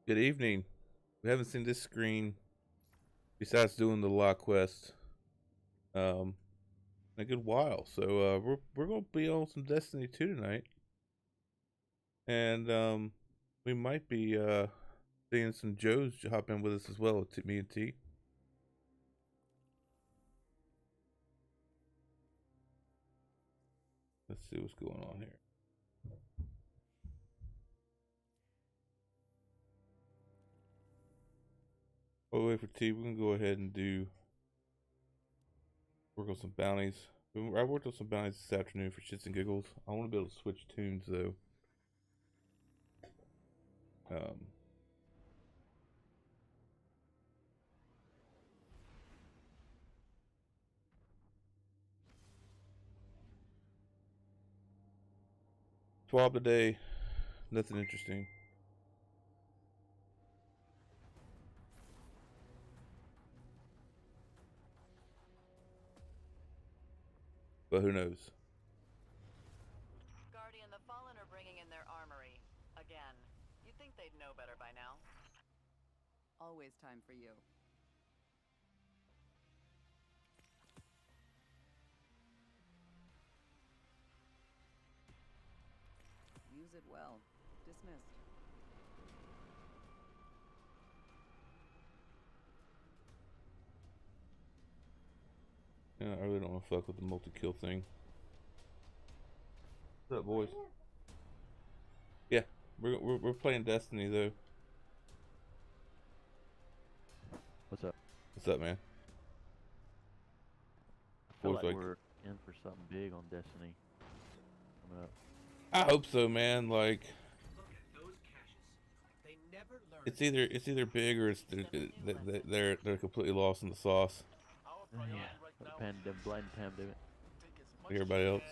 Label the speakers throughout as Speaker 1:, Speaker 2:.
Speaker 1: Good evening. We haven't seen this screen besides doing the law quest um in a good while. So we're gonna be on some Destiny 2 tonight. And we might be seeing some Joes hop in with us as well, me and T. Let's see what's going on here. Oh, wait for T. We're gonna go ahead and work on some bounties. I worked on some bounties this afternoon for shits and giggles. I want to be able to switch tunes though. Um, 12 today. Nothing interesting. But who knows?
Speaker 2: Guardian, the Fallen are bringing in their armory. Again. You'd think they'd know better by now.
Speaker 3: Always time for you. Use it well. Dismissed.
Speaker 1: Yeah, I really don't want to fuck with the multi-kill thing. What's up, boys? Yeah, we're playing Destiny though.
Speaker 4: What's up?
Speaker 1: What's up, man?
Speaker 4: I feel
Speaker 1: Boys
Speaker 4: like we're in for something big on Destiny coming up.
Speaker 1: I hope so, man. Like,
Speaker 5: Look at those caches. They never learn.
Speaker 1: it's either big or they're completely lost in the sauce.
Speaker 4: Yeah, blind pandemic.
Speaker 1: Like everybody else.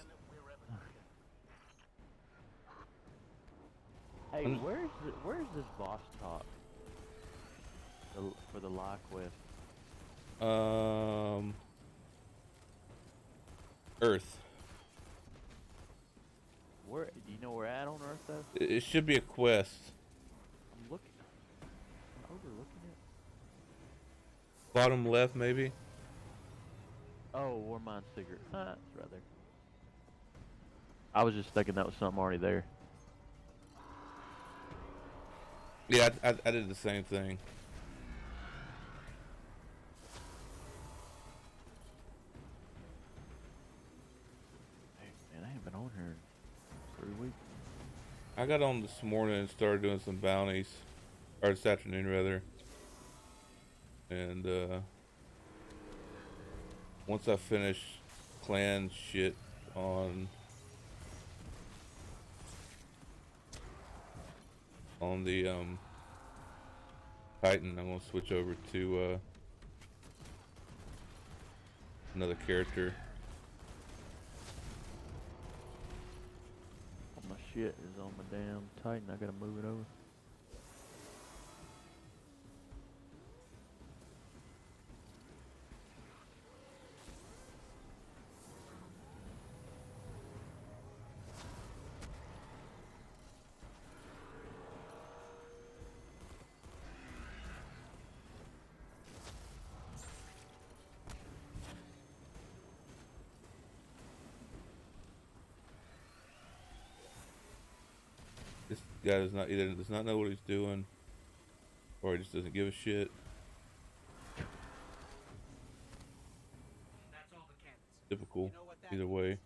Speaker 4: Hey, where's this boss talk for the lock quest?
Speaker 1: Earth.
Speaker 4: Where do you know where at on Earth though?
Speaker 1: It should be a quest.
Speaker 4: I'm overlooking it.
Speaker 1: Bottom left, maybe.
Speaker 4: Oh, War Mine Cigarette. It's right there. I was just thinking that was something already there.
Speaker 1: Yeah, I did the same thing.
Speaker 4: Hey, man, I ain't been on here in 3 weeks.
Speaker 1: I got on this morning and started doing some bounties, or this afternoon rather. And once I finish clan shit on the Titan, I'm gonna switch over to another character.
Speaker 4: All my shit is on my damn Titan. I gotta move it over.
Speaker 1: This guy does not know what he's doing, or he just doesn't give a shit.
Speaker 5: That's all the cannons.
Speaker 1: Typical.
Speaker 5: You know what that
Speaker 1: Either way.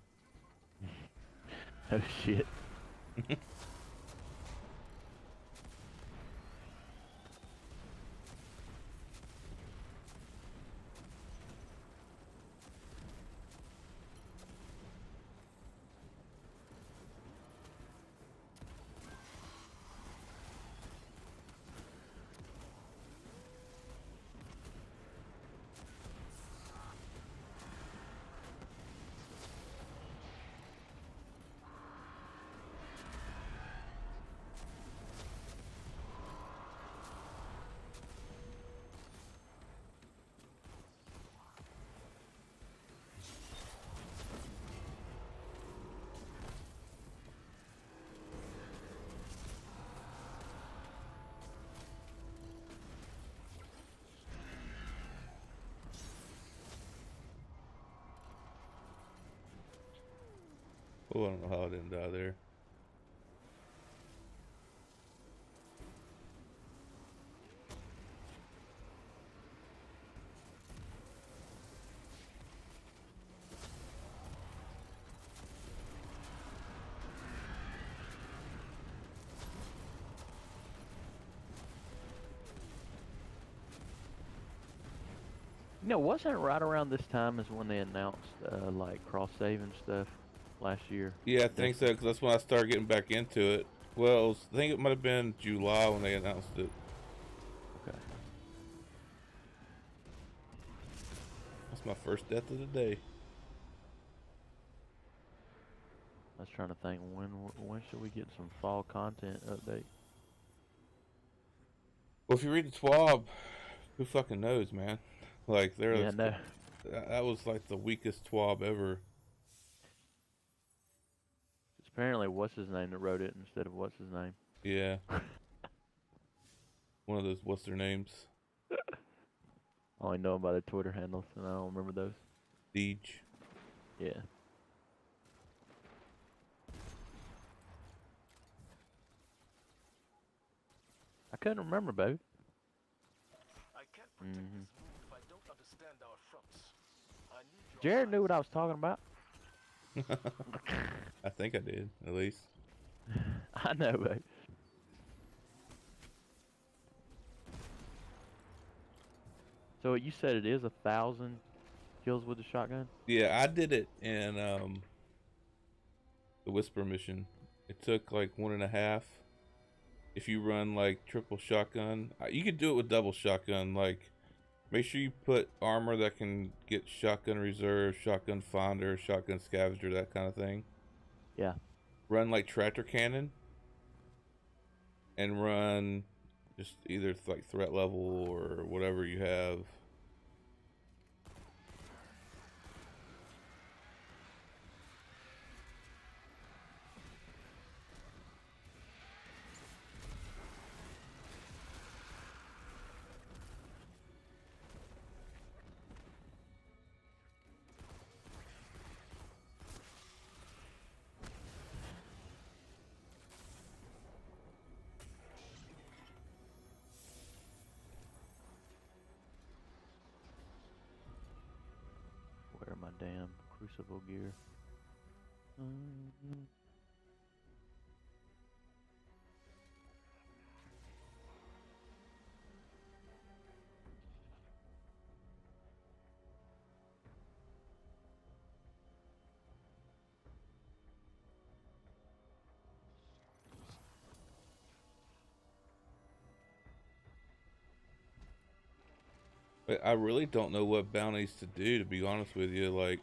Speaker 4: Oh shit.
Speaker 1: Oh, I don't know how I didn't die there.
Speaker 4: You know, wasn't it right around this time as when they announced like cross saving stuff last year?
Speaker 1: Yeah, I think so, because that's when I started getting back into it. Well, I think it might have been July when they announced it.
Speaker 4: Okay.
Speaker 1: That's my first death of the day.
Speaker 4: I was trying to think when should we get some fall content update?
Speaker 1: Well, if you read the TWAB, who fucking knows, man? Like,
Speaker 4: Yeah, no.
Speaker 1: that was like the weakest TWAB ever.
Speaker 4: It's apparently what's his name that wrote it instead of what's his name.
Speaker 1: Yeah. One of those, what's their names?
Speaker 4: I only know about their Twitter handles, and I don't remember those.
Speaker 1: Deej.
Speaker 4: Yeah. I couldn't remember, baby.
Speaker 5: I can't protect this move if I don't understand our fronts. I need your
Speaker 4: Jared knew
Speaker 5: sides.
Speaker 4: what I was talking about.
Speaker 1: I think I did, at least.
Speaker 4: I know, baby. So you said it is 1,000 kills with the shotgun?
Speaker 1: Yeah, I did it in the Whisper mission. It took like 1.5. If you run like triple shotgun, you could do it with double shotgun. Like, make sure you put armor that can get shotgun reserve, shotgun finder, shotgun scavenger, that kind of thing.
Speaker 4: Yeah.
Speaker 1: Run like tractor cannon, and run just either like threat level or whatever you have.
Speaker 4: Where my damn crucible gear?
Speaker 1: But I really don't know what bounties to do, to be honest with you. Like,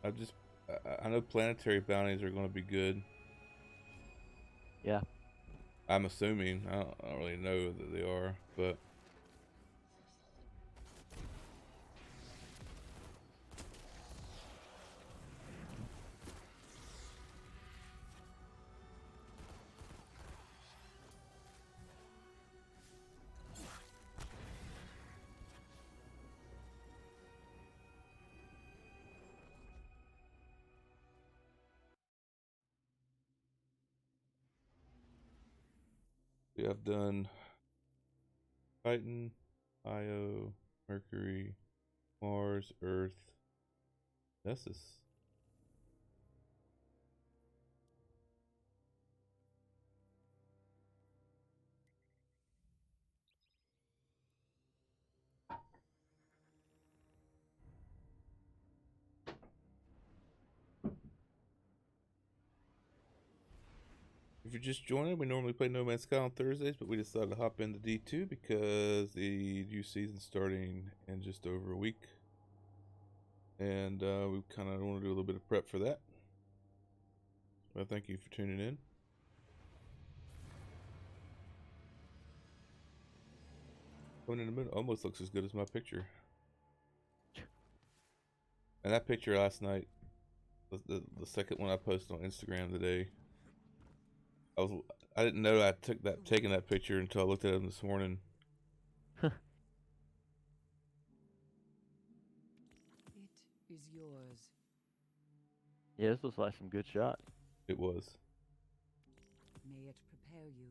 Speaker 1: I know planetary bounties are going to be good.
Speaker 4: Yeah.
Speaker 1: I'm assuming. I don't really know that they are, but yeah, I've done Titan, Io, Mercury, Mars, Earth, Nessus. If you're just joining, we normally play No Man's Sky on Thursdays, but we decided to hop into D2 because the new season's starting in just over a week. And we kind of want to do a little bit of prep for that. Well, thank you for tuning in. Going in a minute, almost looks as good as my picture. And that picture last night, the second one I posted on Instagram today, I didn't know I taken that picture until I looked at it this morning.
Speaker 3: It is yours.
Speaker 4: Yeah, this looks like some good shots.
Speaker 1: It was.
Speaker 3: May it prepare you.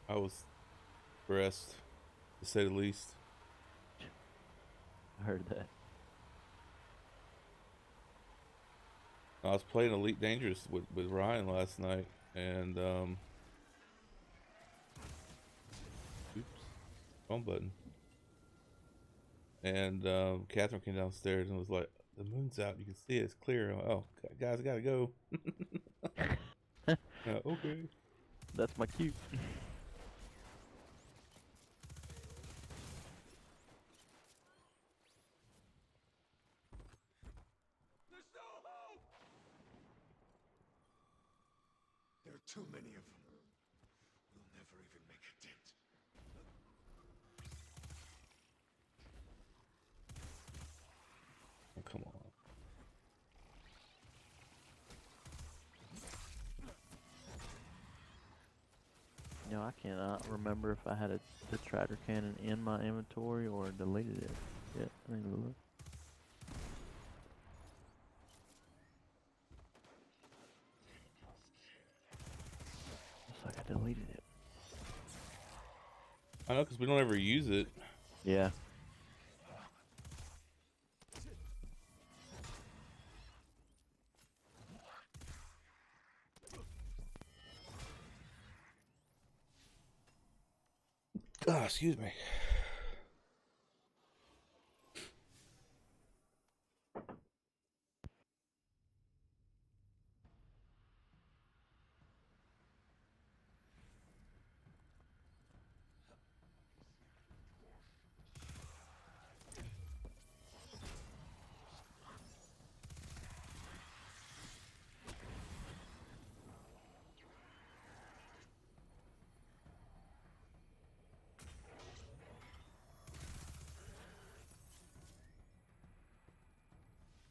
Speaker 1: I was impressed, to say the least.
Speaker 4: I heard that.
Speaker 1: I was playing Elite Dangerous with Ryan last night, and oops, wrong button. And Catherine came downstairs and was like, "The moon's out. You can see it. It's clear." I'm like, "Oh, guys, I gotta go." Okay.
Speaker 4: That's my cue.
Speaker 5: There's no hope! There are too many of them. We'll never even make a dent.
Speaker 1: Oh, come on.
Speaker 4: You know, I cannot remember if I had the tractor cannon in my inventory or deleted it. Yeah, I need to look. Looks like I deleted it.
Speaker 1: I know, because we don't ever use it.
Speaker 4: Yeah.
Speaker 1: Ah, excuse me.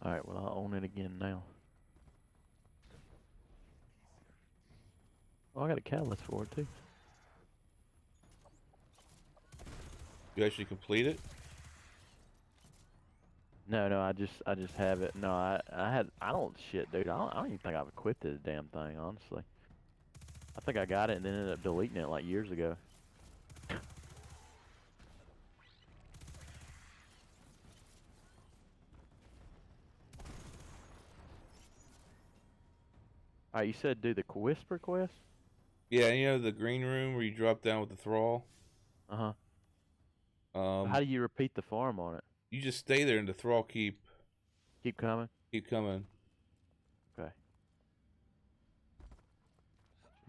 Speaker 4: Alright, well, I'll own it again now. Oh, I got a catalyst for it, too.
Speaker 1: You actually complete it?
Speaker 4: No, I just have it. No, I don't, shit, dude. I don't even think I've equipped this damn thing, honestly. I think I got it and then ended up deleting it like years ago. Alright, you said do the Whisper quest?
Speaker 1: Yeah, you know the green room where you drop down with the thrall?
Speaker 4: Uh-huh. How do you repeat the farm on it?
Speaker 1: You just stay there and the thrall keep
Speaker 4: Keep coming? Okay.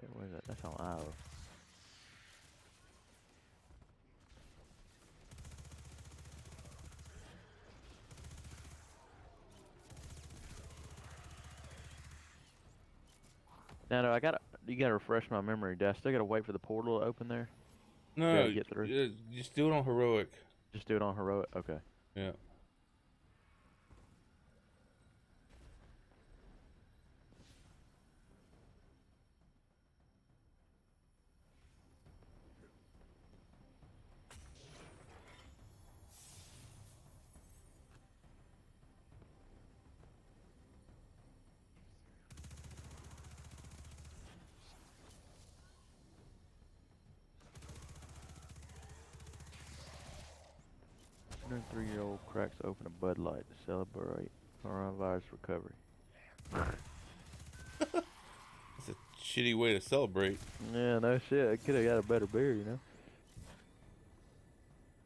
Speaker 4: Yeah, where's that? That's on Iowa. No, you gotta refresh my memory. Do I still gotta wait for the portal to open there?
Speaker 1: No,
Speaker 4: Get through?
Speaker 1: just do it on heroic.
Speaker 4: Just do it on heroic? Okay.
Speaker 1: Yeah.
Speaker 4: A 103-year-old cracks open a Bud Light to celebrate coronavirus recovery.
Speaker 1: It's a shitty way to celebrate.
Speaker 4: Yeah, no shit. I could have got a better beer, you know?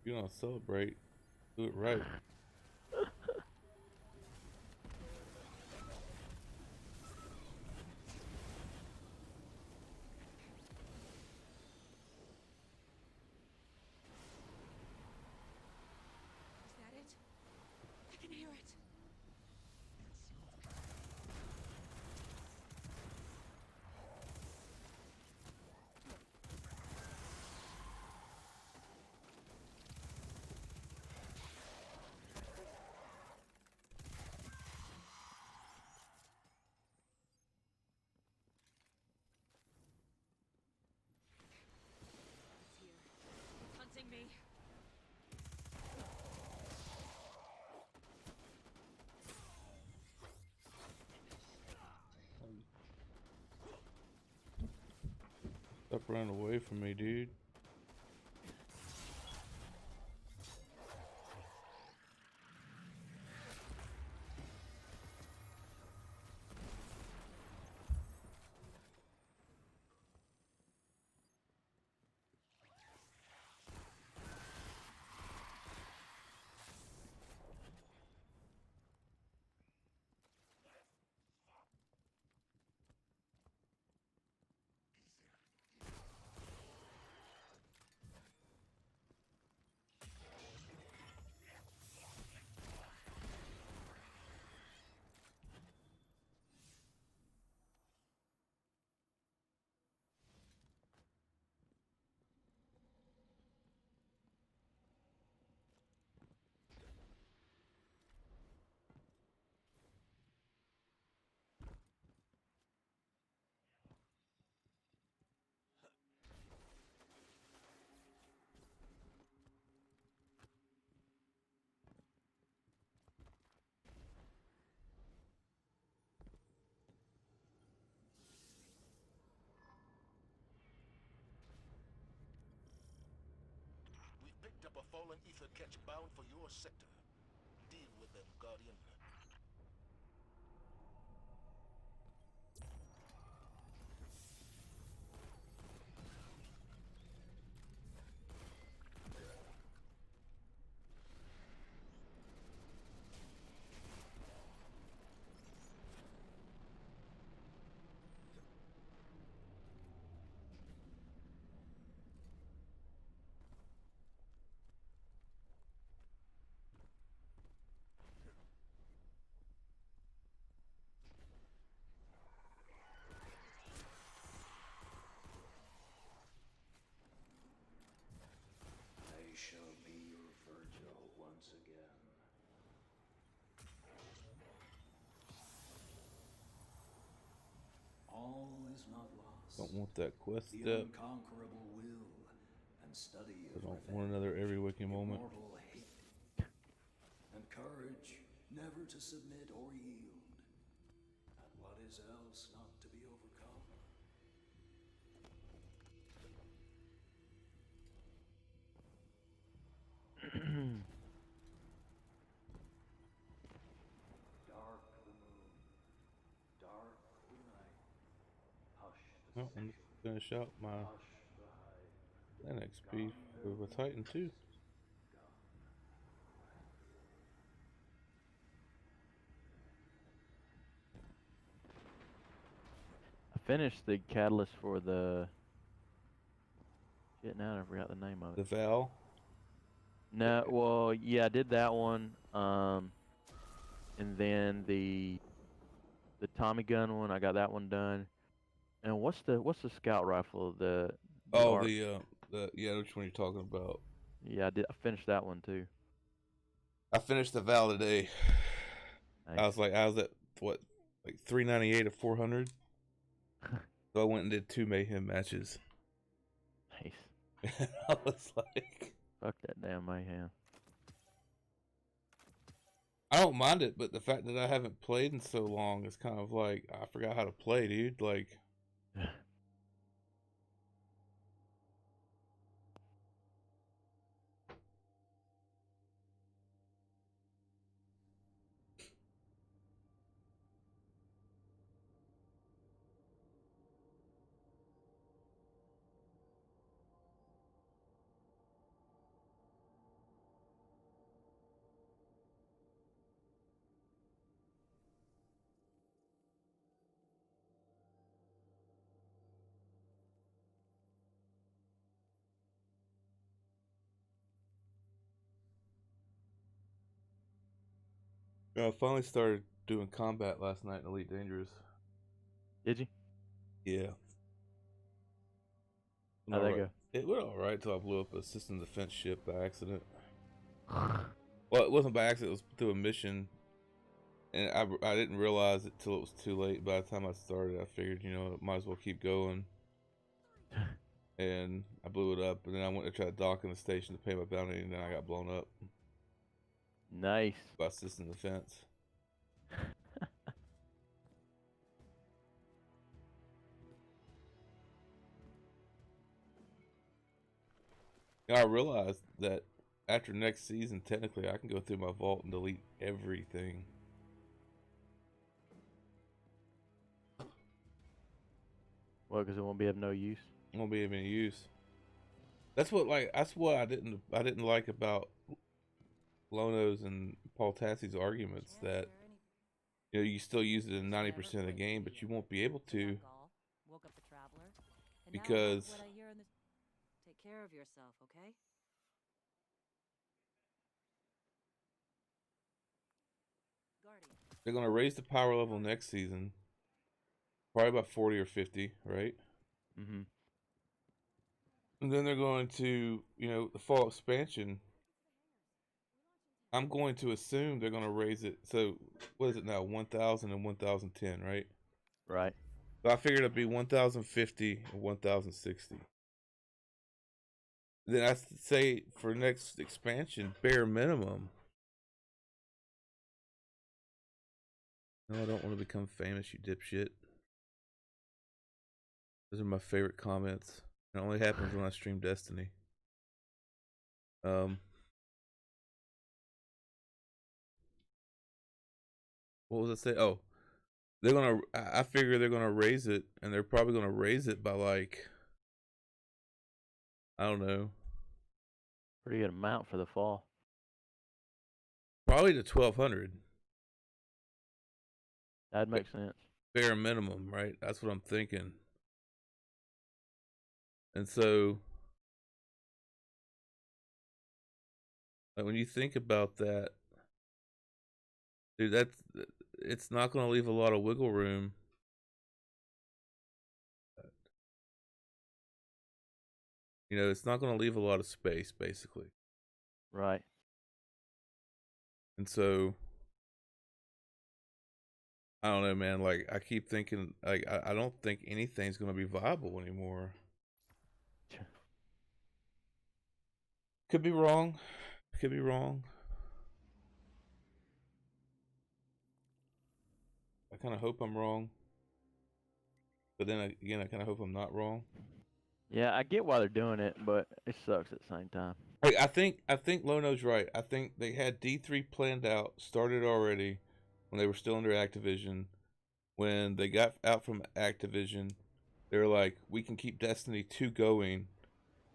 Speaker 1: If you don't celebrate, do it right.
Speaker 3: Is that it? I can hear it.
Speaker 1: Stop running away from me, dude.
Speaker 5: We've picked up a fallen ether catch bound for your sector. Deal with them, Guardian.
Speaker 6: I shall be your Virgil once again. All is not lost.
Speaker 1: Don't want that quest
Speaker 6: The
Speaker 1: step.
Speaker 6: unconquerable will and study
Speaker 1: I
Speaker 6: of
Speaker 1: don't
Speaker 6: revenge,
Speaker 1: want another every waking moment.
Speaker 6: immortal hate, and courage never to submit or yield. And what is else not to be overcome? Dark the moon, dark the night. Hush the
Speaker 1: Oh, I'm
Speaker 6: sigil,
Speaker 1: just finish out my
Speaker 6: hush the hive.
Speaker 1: XP for the Titan too.
Speaker 4: I finished the catalyst for the shit. Now I forgot the name of
Speaker 1: The
Speaker 4: it.
Speaker 1: Val.
Speaker 4: No, well, yeah, I did that one. And then the Tommy gun one, I got that one done. And what's the scout rifle? The
Speaker 1: Oh,
Speaker 4: arc.
Speaker 1: the yeah, which one you're talking about?
Speaker 4: Yeah, I finished that one too.
Speaker 1: I finished the Val today.
Speaker 4: Nice.
Speaker 1: I was at what, like 398 of 400. So I went and did 2 mayhem matches.
Speaker 4: Nice.
Speaker 1: I was like,
Speaker 4: Fuck that damn mayhem.
Speaker 1: I don't mind it, but the fact that I haven't played in so long is kind of like, I forgot how to play, dude. Like, I finally started doing combat last night in Elite Dangerous.
Speaker 4: Did you?
Speaker 1: Yeah.
Speaker 4: How'd that go?
Speaker 1: It went alright until I blew up a system defense ship by accident. Well, it wasn't by accident, it was through a mission. And I didn't realize it till it was too late. By the time I started, I figured, might as well keep going. And I blew it up, and then I went to try to dock in the station to pay my bounty, and then I got blown up
Speaker 4: Nice.
Speaker 1: by system defense. I realized that after next season, technically, I can go through my vault and delete everything.
Speaker 4: Well, because it won't be of no use.
Speaker 1: It won't be of any use. That's what I didn't like about Lono's and Paul Tassi's arguments, that you still use it in 90% of the game, but you won't be able to
Speaker 3: Woke up the traveler. And
Speaker 1: because
Speaker 3: now what I hear in this. Take care of yourself, okay? Guardian.
Speaker 1: they're going to raise the power level next season, probably about 40 or 50, right?
Speaker 4: Mm-hmm.
Speaker 1: And then they're going to, the fall expansion. I'm going to assume they're going to raise it. So, what is it now? 1,000 and 1,010, right?
Speaker 4: Right.
Speaker 1: So I figured it'd be 1,050 and 1,060. Then I say for next expansion, bare minimum. No, I don't want to become famous, you dipshit. Those are my favorite comments. It only happens when I stream Destiny. What was I say? Oh, they're gonna. I figure they're gonna raise it, and they're probably gonna raise it by like, I don't know,
Speaker 4: Pretty good amount for the fall.
Speaker 1: probably to 1,200.
Speaker 4: That'd make sense.
Speaker 1: Bare minimum, right? That's what I'm thinking. And so, like, when you think about that, dude, it's not going to leave a lot of wiggle room. It's not going to leave a lot of space, basically.
Speaker 4: Right.
Speaker 1: And so, I don't know, man. Like, I keep thinking, like, I don't think anything's going to be viable anymore. Could be wrong. Could be wrong. I kind of hope I'm wrong. But then again, I kind of hope I'm not wrong.
Speaker 4: Yeah, I get why they're doing it, but it sucks at the same time.
Speaker 1: Hey, I think Lono's right. I think they had D3 planned out, started already when they were still under Activision. When they got out from Activision, they were like, we can keep Destiny 2 going,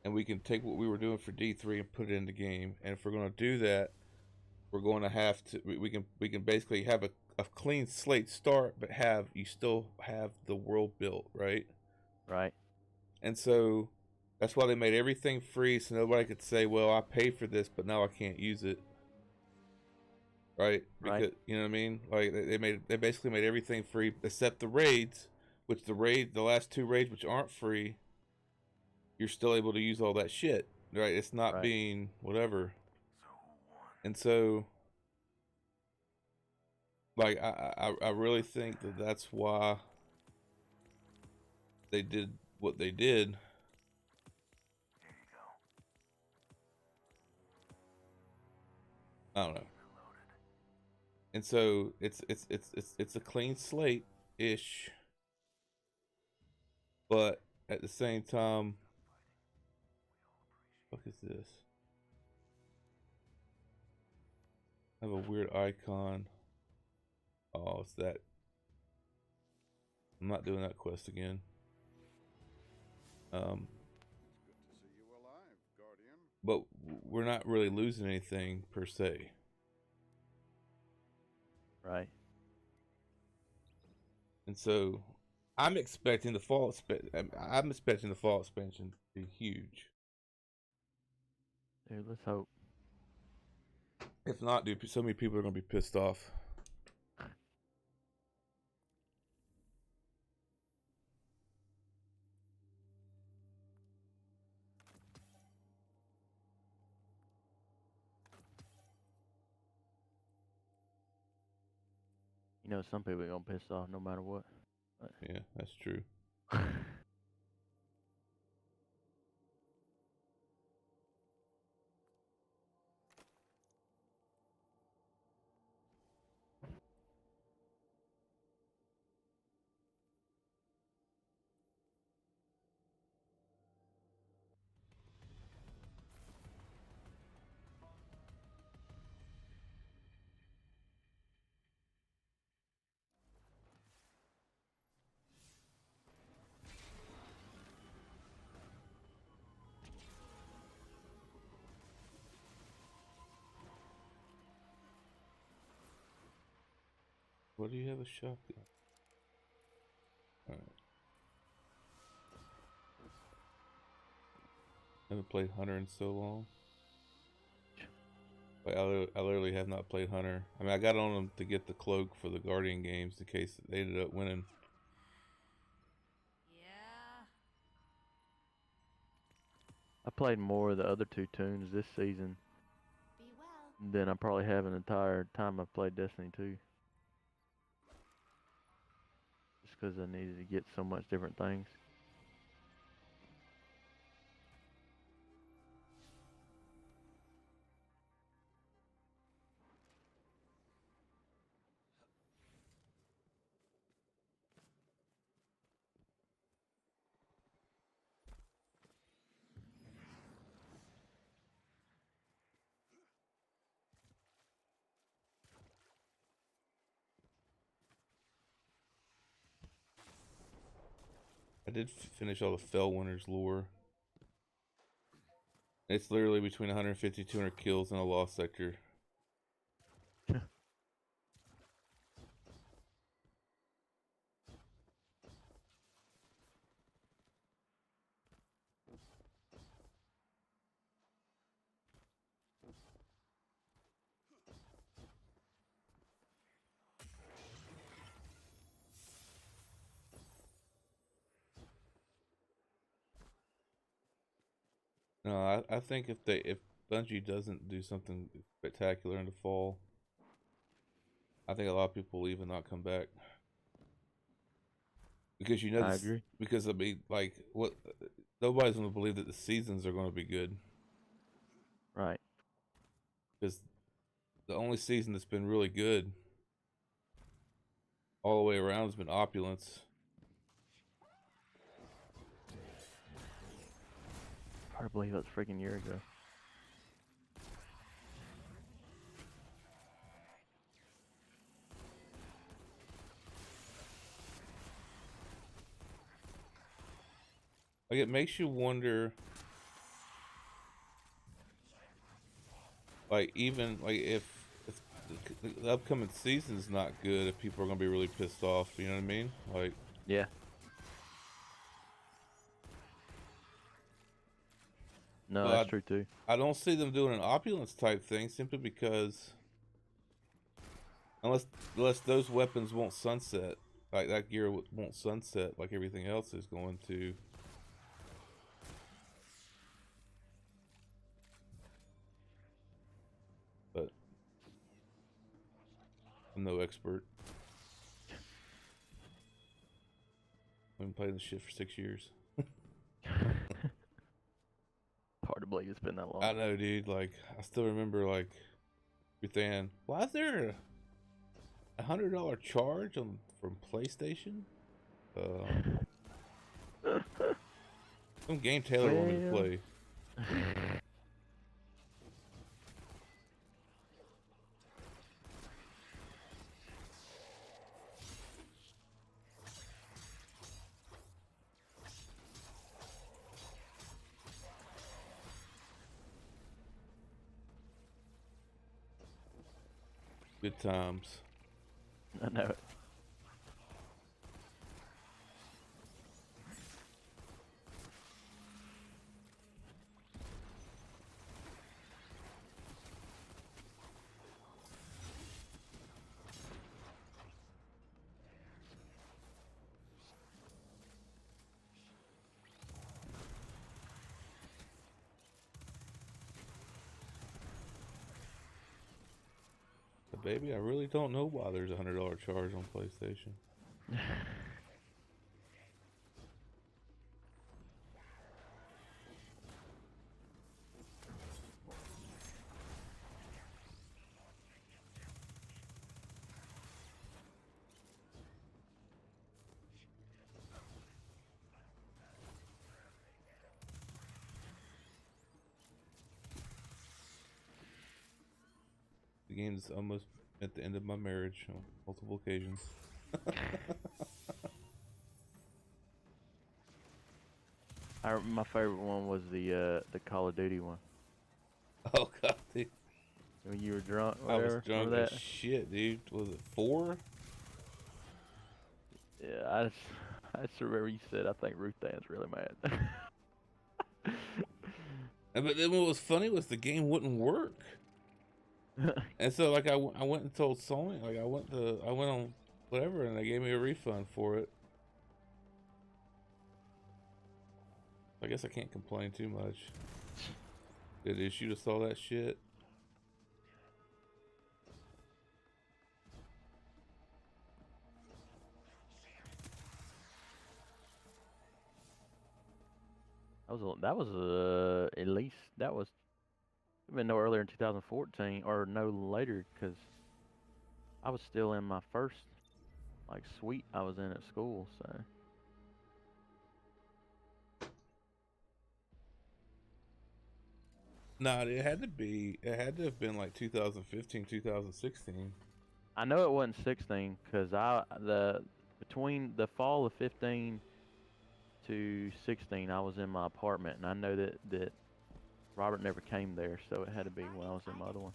Speaker 1: and we can take what we were doing for D3 and put it in the game. And if we're going to do that, we're going to have to, we can basically have a clean slate start, but you still have the world built, right?
Speaker 4: Right.
Speaker 1: And so that's why they made everything free, so nobody could say, well, I paid for this, but now I can't use it. Right? Because,
Speaker 4: Right.
Speaker 1: you know what I mean? Like, they basically made everything free except the raids, which the last 2 raids, which aren't free, you're still able to use all that shit. Right? It's not
Speaker 4: Right.
Speaker 1: being whatever. And so, like, I really think that that's why they did what they did. I don't know. And so it's a clean slate ish, but at the same time, what is this? I have a weird icon. Oh, it's that. I'm not doing that quest again. But we're not really losing anything per se.
Speaker 4: Right.
Speaker 1: And so I'm expecting the fall expansion to be huge.
Speaker 4: Dude, let's hope.
Speaker 1: If not, dude, so many people are gonna be pissed off.
Speaker 4: You know, some people are gonna piss off no matter what. But
Speaker 1: Yeah, that's true. Why do you have a shotgun? Alright. Haven't played Hunter in so long. Like, I literally have not played Hunter. I mean, I got on them to get the cloak for the Guardian games in case they ended up winning.
Speaker 3: Yeah.
Speaker 4: I played more of the other two tunes this season
Speaker 3: Be well.
Speaker 4: than I probably have in the entire time I've played Destiny 2. Just because I needed to get so much different things.
Speaker 1: I did finish all the Fellwinter's lore. It's literally between 150 200 kills in a lost sector. No, I think if Bungie doesn't do something spectacular in the fall, I think a lot of people will leave and not come back. Because you know
Speaker 4: I
Speaker 1: this,
Speaker 4: agree.
Speaker 1: because I mean, like, what, nobody's going to believe that the seasons are going to be good.
Speaker 4: Right.
Speaker 1: Because the only season that's been really good all the way around has been Opulence.
Speaker 4: Hard to believe that was a freaking year ago.
Speaker 1: Like, it makes you wonder, like, even like if the upcoming season's not good, if people are going to be really pissed off. You know what I mean? Like,
Speaker 4: Yeah. No,
Speaker 1: Well,
Speaker 4: that's true too.
Speaker 1: I don't see them doing an Opulence type thing simply because unless those weapons won't sunset, like that gear won't sunset like everything else is going to. But I'm no expert. I've been playing this shit for 6 years.
Speaker 4: Hard to believe it's been that long.
Speaker 1: I know, dude. Like, I still remember, like, saying, why is there a $100 charge from PlayStation? Some game Taylor wanted to
Speaker 4: Well.
Speaker 1: play. Good times.
Speaker 4: I know it.
Speaker 1: But baby, I really don't know why there's a $100 charge on PlayStation. The game's almost at the end of my marriage on multiple occasions.
Speaker 4: My favorite one was the Call of Duty one.
Speaker 1: Oh god, dude.
Speaker 4: When you were drunk,
Speaker 1: I
Speaker 4: whatever.
Speaker 1: was drunk
Speaker 4: Remember
Speaker 1: as
Speaker 4: that?
Speaker 1: shit, dude. Was it 4?
Speaker 4: Yeah, I just remember you said I think Ruth Ann's really mad.
Speaker 1: But then what was funny was the game wouldn't work. And so like I went and told Sony, like I went on whatever, and they gave me a refund for it. I guess I can't complain too much. Did you shoot us all that shit?
Speaker 4: That was at least that was been no earlier in 2014 or no later because I was still in my first like suite I was in at school. So
Speaker 1: Nah, it had to have been like 2015, 2016.
Speaker 4: I know it wasn't 16 because between the fall of 15 to 16 I was in my apartment, and I know that Robert never came there, so it had to be when I was in my other one.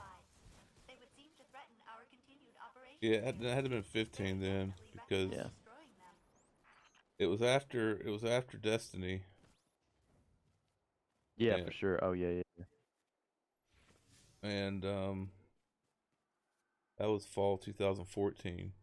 Speaker 3: They would seem to threaten our continued operations.
Speaker 1: Yeah, it had to have been 15 then, because
Speaker 4: Yeah.
Speaker 3: Destroying them.
Speaker 1: it was after Destiny.
Speaker 4: Yeah,
Speaker 1: Yeah.
Speaker 4: for sure. Oh yeah, yeah.
Speaker 1: And that was fall 2014.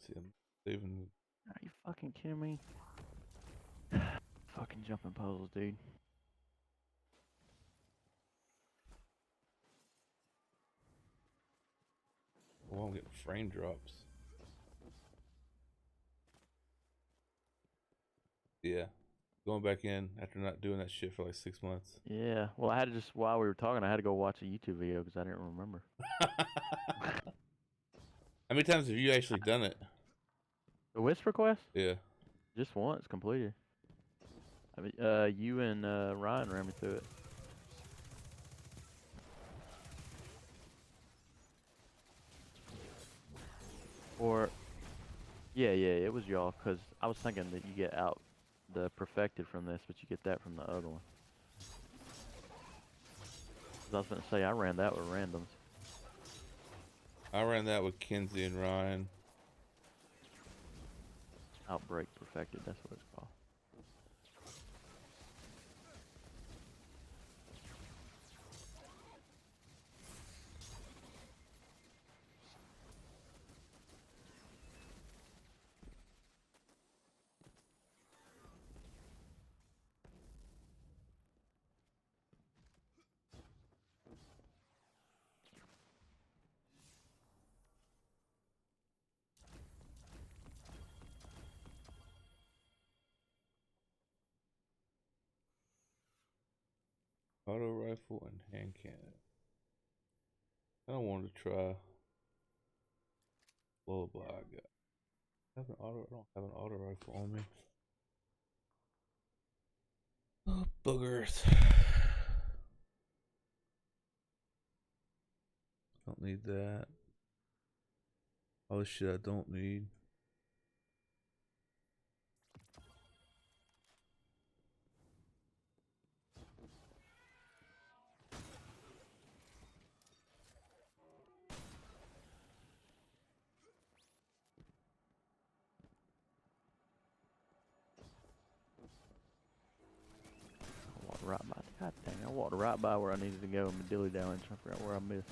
Speaker 1: See, I'm saving.
Speaker 4: Are you fucking kidding me? Fucking jumping puzzles, dude.
Speaker 1: Oh, I'm getting frame drops. Yeah, going back in after not doing that shit for like 6 months.
Speaker 4: Yeah. Well, I had to just while we were talking, I had to go watch a YouTube video because I didn't remember.
Speaker 1: How many times have you actually done it?
Speaker 4: The Whisper Quest?
Speaker 1: Yeah.
Speaker 4: Just once completed. I mean, you and Ryan ran me through it. Or, yeah, it was y'all, because I was thinking that you get out the perfected from this, but you get that from the other one. 'Cause I was going to say, I ran that with randoms.
Speaker 1: I ran that with Kinsey and Ryan.
Speaker 4: Outbreak perfected, that's what it's called.
Speaker 1: Auto rifle and hand cannon. I don't want to try. Blah blah. I don't have an auto rifle on me. Oh, boogers. Don't need that. All the shit I don't need.
Speaker 4: I walked right by, god dang, I walked right by where I needed to go and my dilly down and trying to figure out where I missed.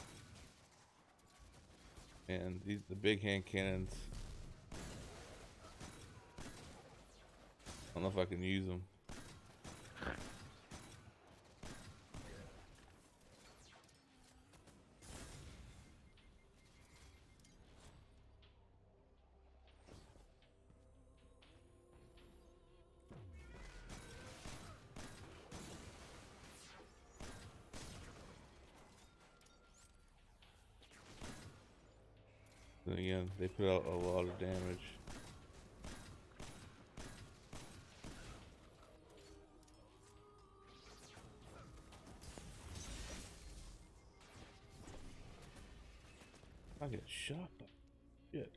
Speaker 1: And the big hand cannons. I don't know if I can use them. Then again, they put out a lot of damage. I get shot by shit.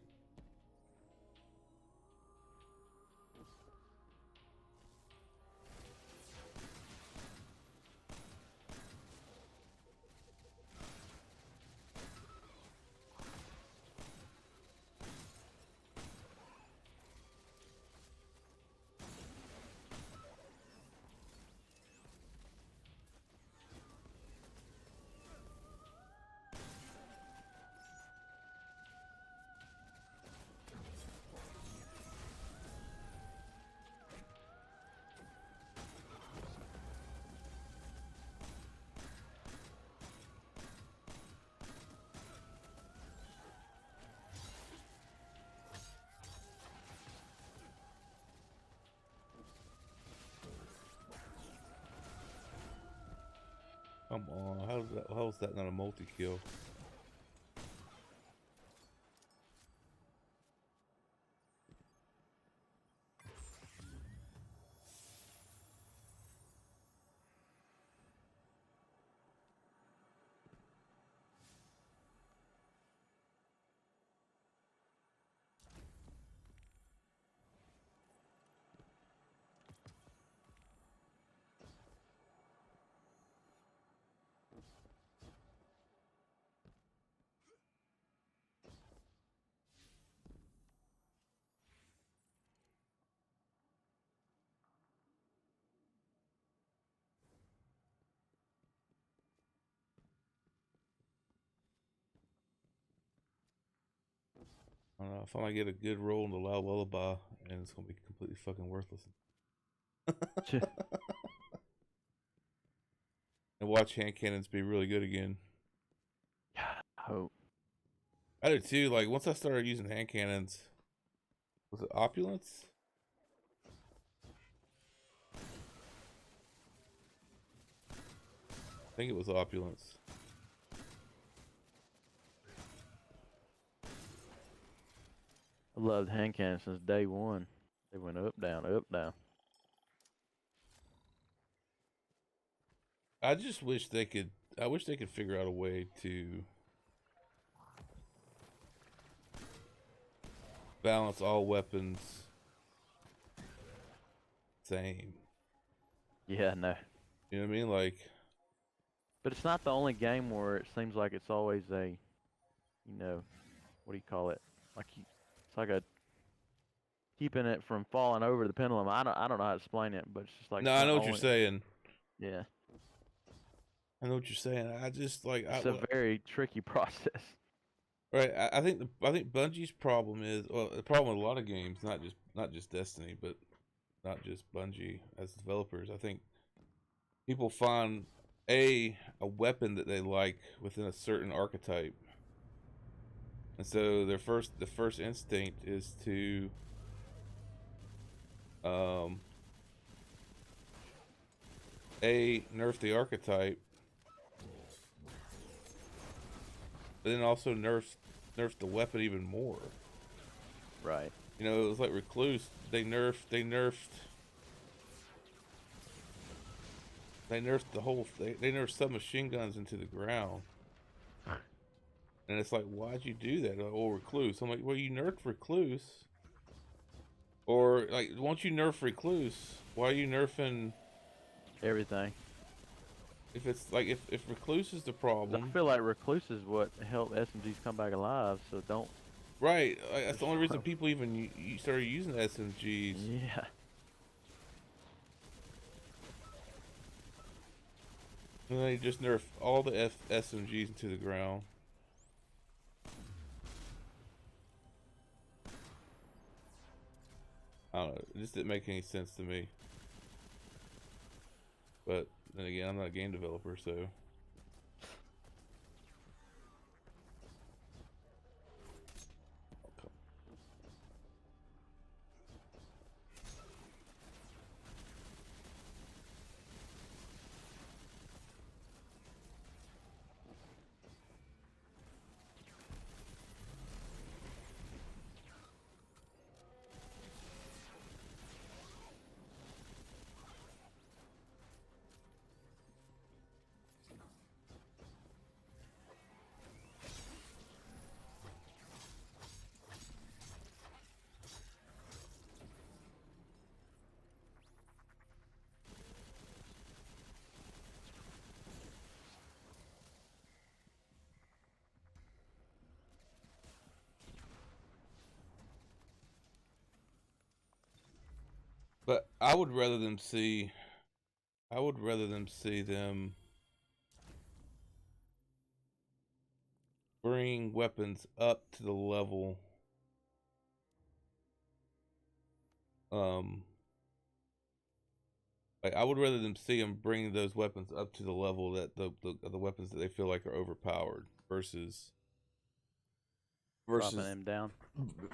Speaker 1: Come on, how is that not a multi-kill? I don't know, if I get a good roll in the loud lullaby, and it's gonna be completely fucking worthless. And watch hand cannons be really good again.
Speaker 4: Yeah, I hope.
Speaker 1: I did too. Like once I started using hand cannons, was it Opulence? I think it was Opulence.
Speaker 4: I loved hand cannons since day one. They went up, down, up, down.
Speaker 1: I just wish they could. I wish they could figure out a way to balance all weapons same.
Speaker 4: Yeah, no.
Speaker 1: You know what I mean? Like,
Speaker 4: But it's not the only game where it seems like it's always a, you know, what do you call it? Like it's like a keeping it from falling over the pendulum. I don't know how to explain it, but it's just like
Speaker 1: no,
Speaker 4: it's
Speaker 1: I
Speaker 4: not
Speaker 1: know what you're
Speaker 4: always,
Speaker 1: saying.
Speaker 4: yeah.
Speaker 1: I know what you're saying. I just like
Speaker 4: It's a very tricky process.
Speaker 1: right. I think Bungie's problem is, well, the problem with a lot of games, not just Destiny, but not just Bungie as developers. I think people find a weapon that they like within a certain archetype, and so the first instinct is to nerf the archetype, but then also nerf the weapon even more.
Speaker 4: Right.
Speaker 1: You know, it was like Recluse. They nerfed the whole. They nerfed submachine guns into the ground, and it's like, why'd you do that? Like, oh, Recluse. I'm like, well, you nerfed Recluse, or like, once you nerf Recluse, why are you nerfing
Speaker 4: Everything.
Speaker 1: if it's like if Recluse is the
Speaker 4: 'Cause
Speaker 1: problem?
Speaker 4: I feel like Recluse is what helped SMGs come back alive. So don't.
Speaker 1: Right. Like, that's the only reason people even you started using SMGs.
Speaker 4: Yeah.
Speaker 1: And they just nerf all the SMGs into the ground. I don't know. It just didn't make any sense to me. But then again, I'm not a game developer, so. But I would rather them see. I would rather them see them bring weapons up to the level. Like I would rather them see them bring those weapons up to the level that the weapons that they feel like are overpowered versus
Speaker 4: Dropping them down.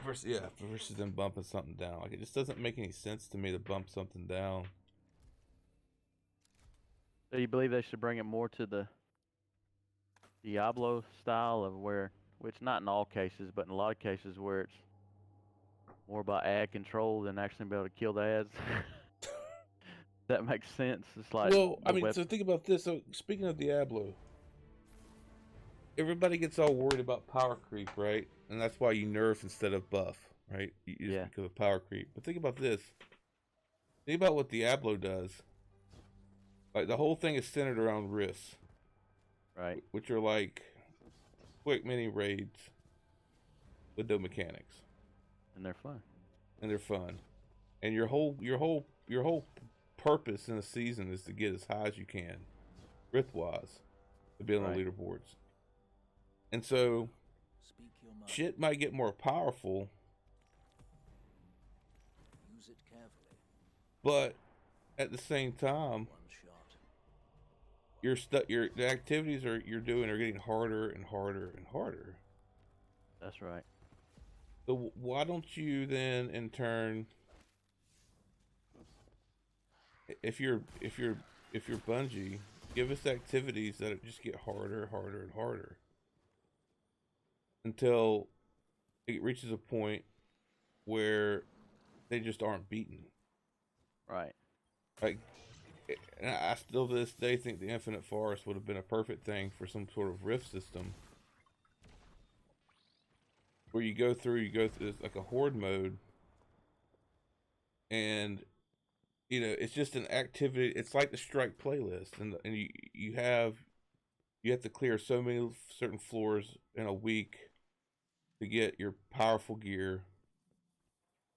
Speaker 1: versus them bumping something down. Like it just doesn't make any sense to me to bump something down.
Speaker 4: So you believe they should bring it more to the Diablo style of where, which not in all cases, but in a lot of cases where it's more about ad control than actually being able to kill the ads. That makes sense. It's like
Speaker 1: Well, I
Speaker 4: the
Speaker 1: mean, so think about this. So speaking of Diablo, everybody gets all worried about power creep, right? And that's why you nerf instead of buff, right? Just because of power creep. But think about this. Think about what Diablo does. Like the whole thing is centered around rifts,
Speaker 4: right,
Speaker 1: which are like quick mini raids with no mechanics,
Speaker 4: and they're fun.
Speaker 1: And your whole purpose in a season is to get as high as you can, rift wise, to be on the leaderboards. And so, shit might get more powerful,
Speaker 6: Use it carefully.
Speaker 1: but at the same time, the activities you're doing are getting harder and harder and harder.
Speaker 4: That's right.
Speaker 1: So why don't you then, in turn, if you're Bungie, give us activities that just get harder, harder, and harder until it reaches a point where they just aren't beaten.
Speaker 4: Right.
Speaker 1: Like, and I still to this day think the Infinite Forest would have been a perfect thing for some sort of rift system where you go through it's like a horde mode, and it's just an activity. It's like the strike playlist, and you have to clear so many certain floors in a week to get your powerful gear.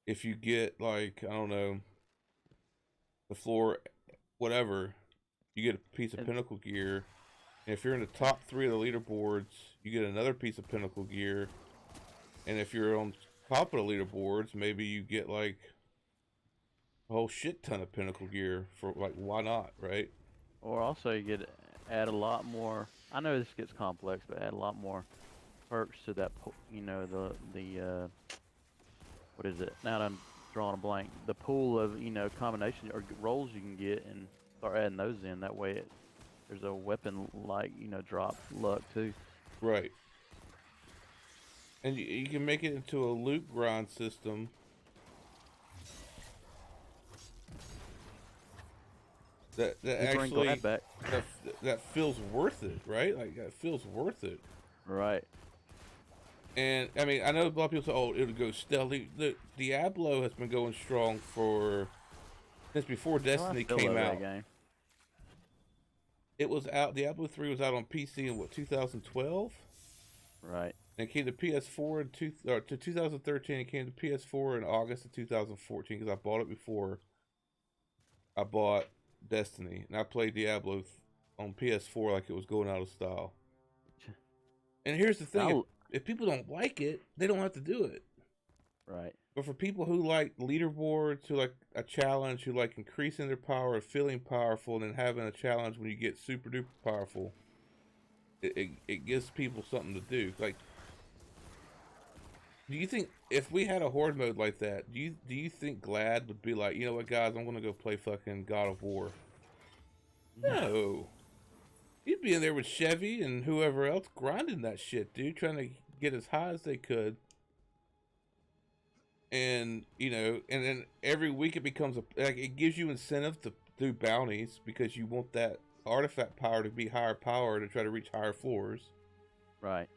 Speaker 1: If you get, like, I don't know, the floor whatever, you get a piece of pinnacle gear, and if you're in the top 3 of the leaderboards, you get another piece of pinnacle gear, and if you're on top of the leaderboards, maybe you get like a whole shit ton of pinnacle gear. For like, why not, right?
Speaker 4: Or also you get add a lot more. I know this gets complex, but add a lot more perks to that. The what is it? Now that I'm drawing a blank. The pool of combination or rolls you can get, and start adding those in. That way, there's a weapon like drop luck too.
Speaker 1: Right. And you can make it into a loot grind system. That actually that feels worth it, right? Like, that feels worth it.
Speaker 4: Right.
Speaker 1: And I mean, I know a lot of people say, "Oh, it'll go stealthy." The Diablo has been going strong since before Destiny came out.
Speaker 4: Game.
Speaker 1: It was out. Diablo 3 was out on PC in 2012.
Speaker 4: Right.
Speaker 1: And it came to PS4 to 2013. It came to PS4 in August of 2014 because I bought it before I bought Destiny, and I played Diablo on PS4 like it was going out of style. And here's the thing: if people don't like it, they don't have to do it.
Speaker 4: Right.
Speaker 1: But for people who like leaderboards, who like a challenge, who like increasing their power, feeling powerful, and then having a challenge when you get super duper powerful, it gives people something to do. Like, do you think if we had a horde mode like that, do you think Glad would be like, you know what, guys, I'm gonna go play fucking God of War? No. He'd be in there with Chevy and whoever else grinding that shit, dude, trying to get as high as they could. And and then every week it becomes it gives you incentive to do bounties because you want that artifact power to be higher power to try to reach higher floors.
Speaker 4: Right.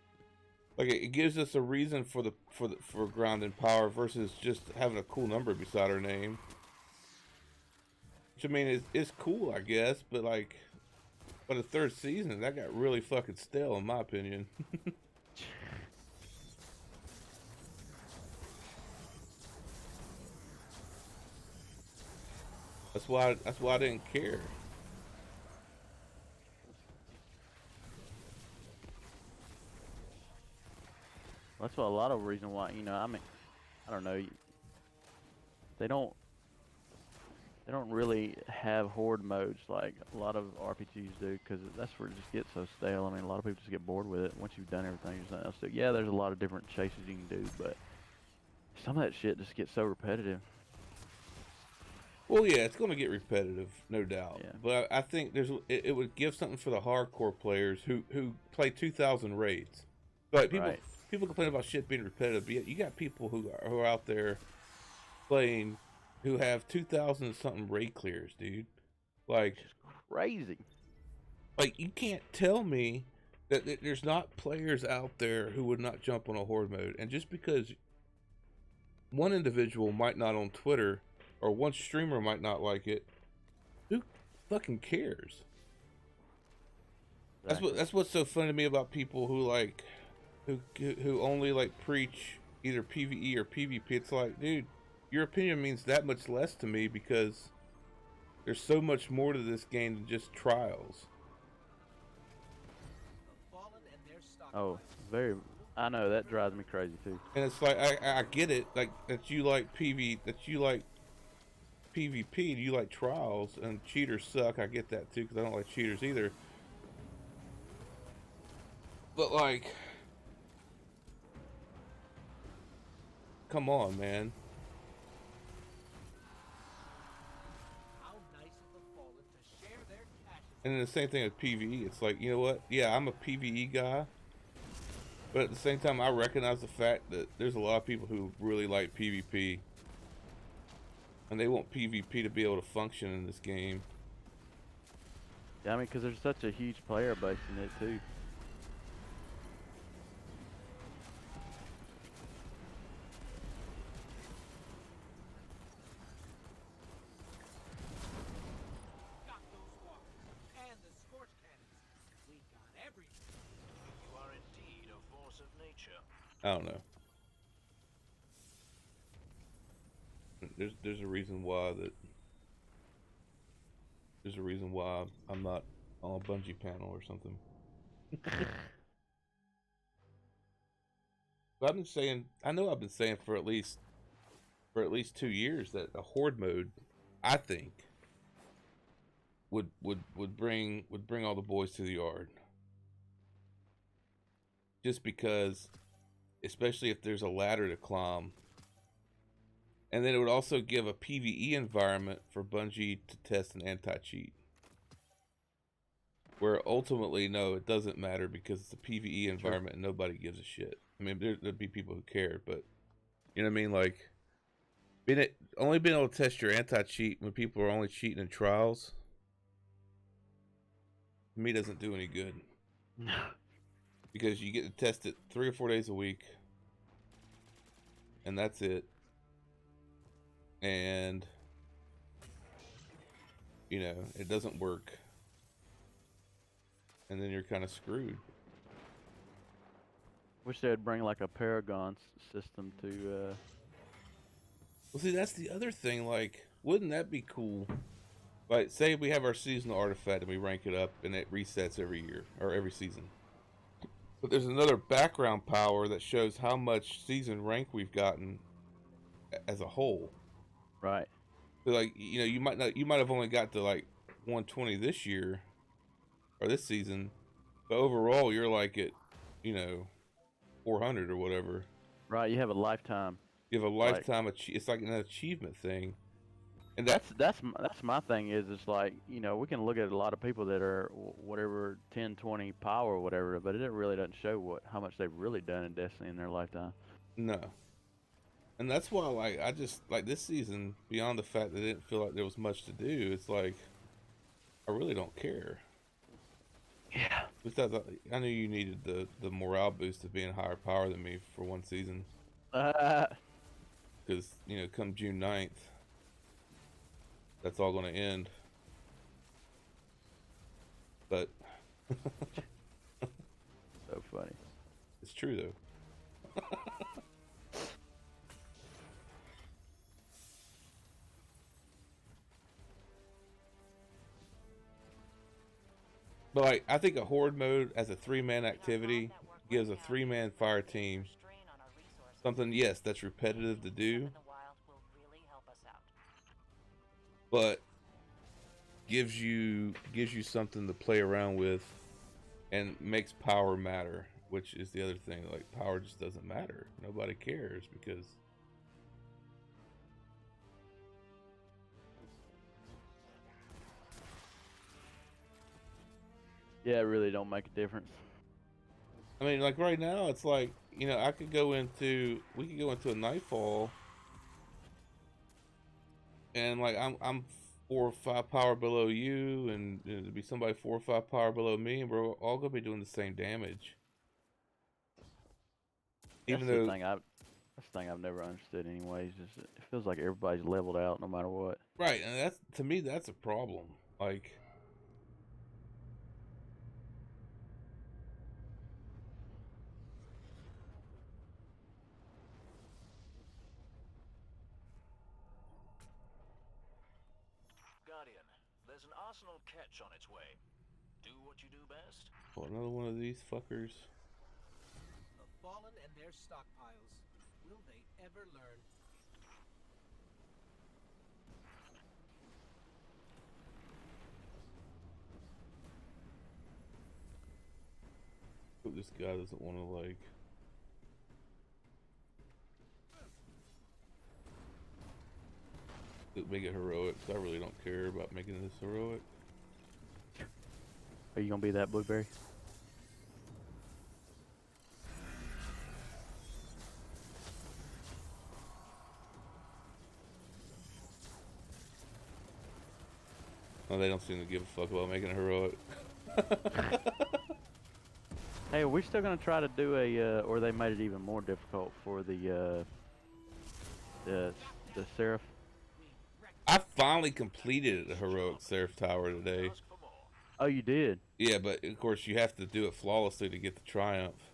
Speaker 1: Like, it gives us a reason for grinding power versus just having a cool number beside our name. Which, I mean, it's cool, I guess, but like, by the 3rd season, that got really fucking stale, in my opinion. That's why I didn't care.
Speaker 4: That's what a lot of reason why, you know, I mean, I don't know. They don't they don't really have horde modes like a lot of RPGs do, because that's where it just gets so stale. I mean, a lot of people just get bored with it. Once you've done everything, there's nothing else to do. Yeah, there's a lot of different chases you can do, but some of that shit just gets so repetitive.
Speaker 1: Well, yeah, it's going to get repetitive, no doubt.
Speaker 4: Yeah.
Speaker 1: But I think it would give something for the hardcore players who play 2,000 raids. Like
Speaker 4: Right.
Speaker 1: people complain about shit being repetitive, but yet you got people who are out there playing who have 2,000 something raid clears, dude. Like,
Speaker 4: It's crazy.
Speaker 1: like you can't tell me that there's not players out there who would not jump on a horde mode, and just because one individual might not on Twitter or one streamer might not like it, who fucking cares? That's what's so funny to me about people who like who only like preach either PvE or PvP. It's like, dude, your opinion means that much less to me because there's so much more to this game than just trials.
Speaker 4: Oh, very. I know, that drives me crazy too.
Speaker 1: And it's like I get it, like that you like that you like PvP and you like trials, and cheaters suck. I get that too, because I don't like cheaters either. But like, come on, man. And then the same thing with PvE. It's like, you know what? Yeah, I'm a PvE guy, but at the same time, I recognize the fact that there's a lot of people who really like PvP, and they want PvP to be able to function in this game.
Speaker 4: Yeah, I mean, because there's such a huge player base in it too.
Speaker 5: You are indeed a force of nature.
Speaker 1: I don't know. There's a reason why there's a reason why I'm not on a Bungie panel or something. But I know I've been saying for at least 2 years that a horde mode, I think, would bring all the boys to the yard. Just because, especially if there's a ladder to climb. And then it would also give a PvE environment for Bungie to test an anti-cheat. Where ultimately, no, it doesn't matter because it's a PvE environment and nobody gives a shit. I mean, there'd be people who care, but you know what I mean? Like, only being able to test your anti-cheat when people are only cheating in trials, to me, doesn't do any good. Because you get to test it 3 or 4 days a week, and that's it. And you know, it doesn't work, and then you're kind of screwed.
Speaker 4: Wish they'd bring like a Paragon system to.
Speaker 1: Well, see, that's the other thing. Like, wouldn't that be cool? Like, say we have our seasonal artifact and we rank it up, and it resets every year or every season. But there's another background power that shows how much season rank we've gotten as a whole.
Speaker 4: Right.
Speaker 1: So, like, you know, you might have only got to like 120 this year or this season, but overall you're like at, you know, 400 or whatever.
Speaker 4: Right. You have a lifetime.
Speaker 1: You have a lifetime it's like an achievement thing. And
Speaker 4: That's my thing is, it's like, you know, we can look at a lot of people that are whatever 10, 20 power or whatever, but it really doesn't show how much they've really done in Destiny in their lifetime.
Speaker 1: No. And that's why, like, I just, like, this season, beyond the fact that it didn't feel like there was much to do, it's like, I really don't care.
Speaker 4: Yeah.
Speaker 1: Besides, I knew you needed the morale boost of being higher power than me for one season. Because, you know, come June 9th, that's all going to end. But
Speaker 4: So funny.
Speaker 1: it's true, though. But like, I think a horde mode as a 3-man activity gives a 3-man fire team something, yes, that's repetitive to do, but gives you something to play around with and makes power matter, which is the other thing. Like, power just doesn't matter. Nobody cares because
Speaker 4: Yeah, it really don't make a difference.
Speaker 1: I mean, like right now, it's like, you know, we could go into a nightfall, and like I'm 4 or 5 power below you, and it'd be somebody 4 or 5 power below me, and we're all gonna be doing the same damage. Even though,
Speaker 4: That's the thing I've never understood anyways, is it feels like everybody's leveled out no matter what.
Speaker 1: right, and that's, to me, that's a problem. Like,
Speaker 5: Guardian, there's an arsenal catch on its way. Do what you do best.
Speaker 1: oh, another one of these fuckers.
Speaker 7: The fallen and their stockpiles. Will they ever learn?
Speaker 1: Hope this guy doesn't want to like. Make it heroic. 'Cause I really don't care about making this heroic.
Speaker 4: Are you gonna be that blueberry?
Speaker 1: Oh, they don't seem to give a fuck about making it heroic.
Speaker 4: Hey, are we still gonna try to do a, or they made it even more difficult for the Seraph?
Speaker 1: I finally completed a heroic Seraph Tower today.
Speaker 5: Ask for more.
Speaker 4: Oh, you did?
Speaker 1: Yeah, but of course you have to do it flawlessly to get the triumph.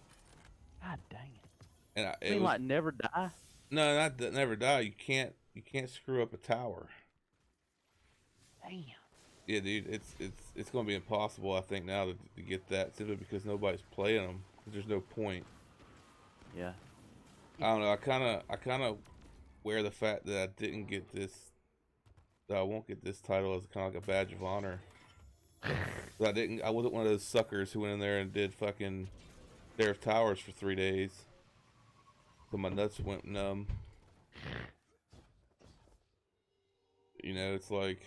Speaker 4: God dang it.
Speaker 1: And
Speaker 4: I mean, like, never die?
Speaker 1: no, not that never die. You can't screw up a tower.
Speaker 4: Damn.
Speaker 1: Yeah, dude, it's gonna be impossible, I think, now to get that, simply because nobody's playing them. There's no point.
Speaker 4: Yeah.
Speaker 1: I don't know. I kind of wear the fact that I didn't get this, that I won't get this title as kind of like a badge of honor. I wasn't one of those suckers who went in there and did fucking Seraph Towers for 3 days. So my nuts went numb. You know, it's like,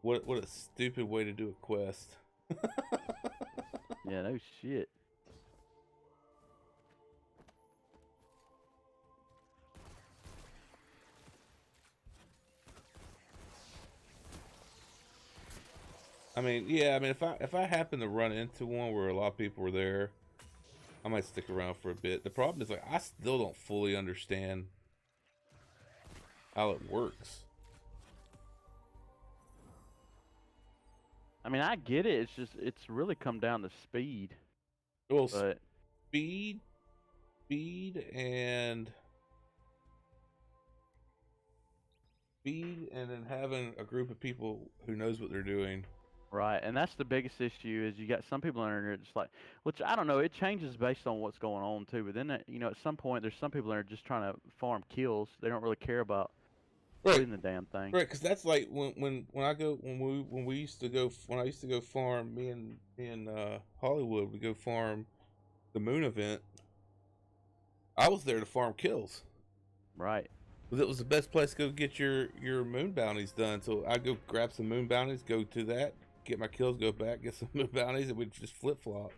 Speaker 1: what a stupid way to do a quest.
Speaker 4: Yeah, no shit.
Speaker 1: I mean, yeah, I mean, if I happen to run into one where a lot of people were there, I might stick around for a bit. The problem is, like, I still don't fully understand how it works.
Speaker 4: I mean, I get it. It's just, it's really come down to speed.
Speaker 1: Well,
Speaker 4: But
Speaker 1: speed, and then having a group of people who knows what they're doing.
Speaker 4: right, and that's the biggest issue is you got some people in there just like, which I don't know, it changes based on what's going on too. But then, you know, at some point, there's some people that are just trying to farm kills. They don't really care about
Speaker 1: Right.
Speaker 4: doing the damn thing.
Speaker 1: Right, because that's like when we used to go, when I used to go farm, me and Hollywood would go farm the moon event. I was there to farm kills.
Speaker 4: Right.
Speaker 1: Because it was the best place to go get your moon bounties done. So I go grab some moon bounties, go to that, get my kills, go back, get some moon bounties, and we'd just flip flop.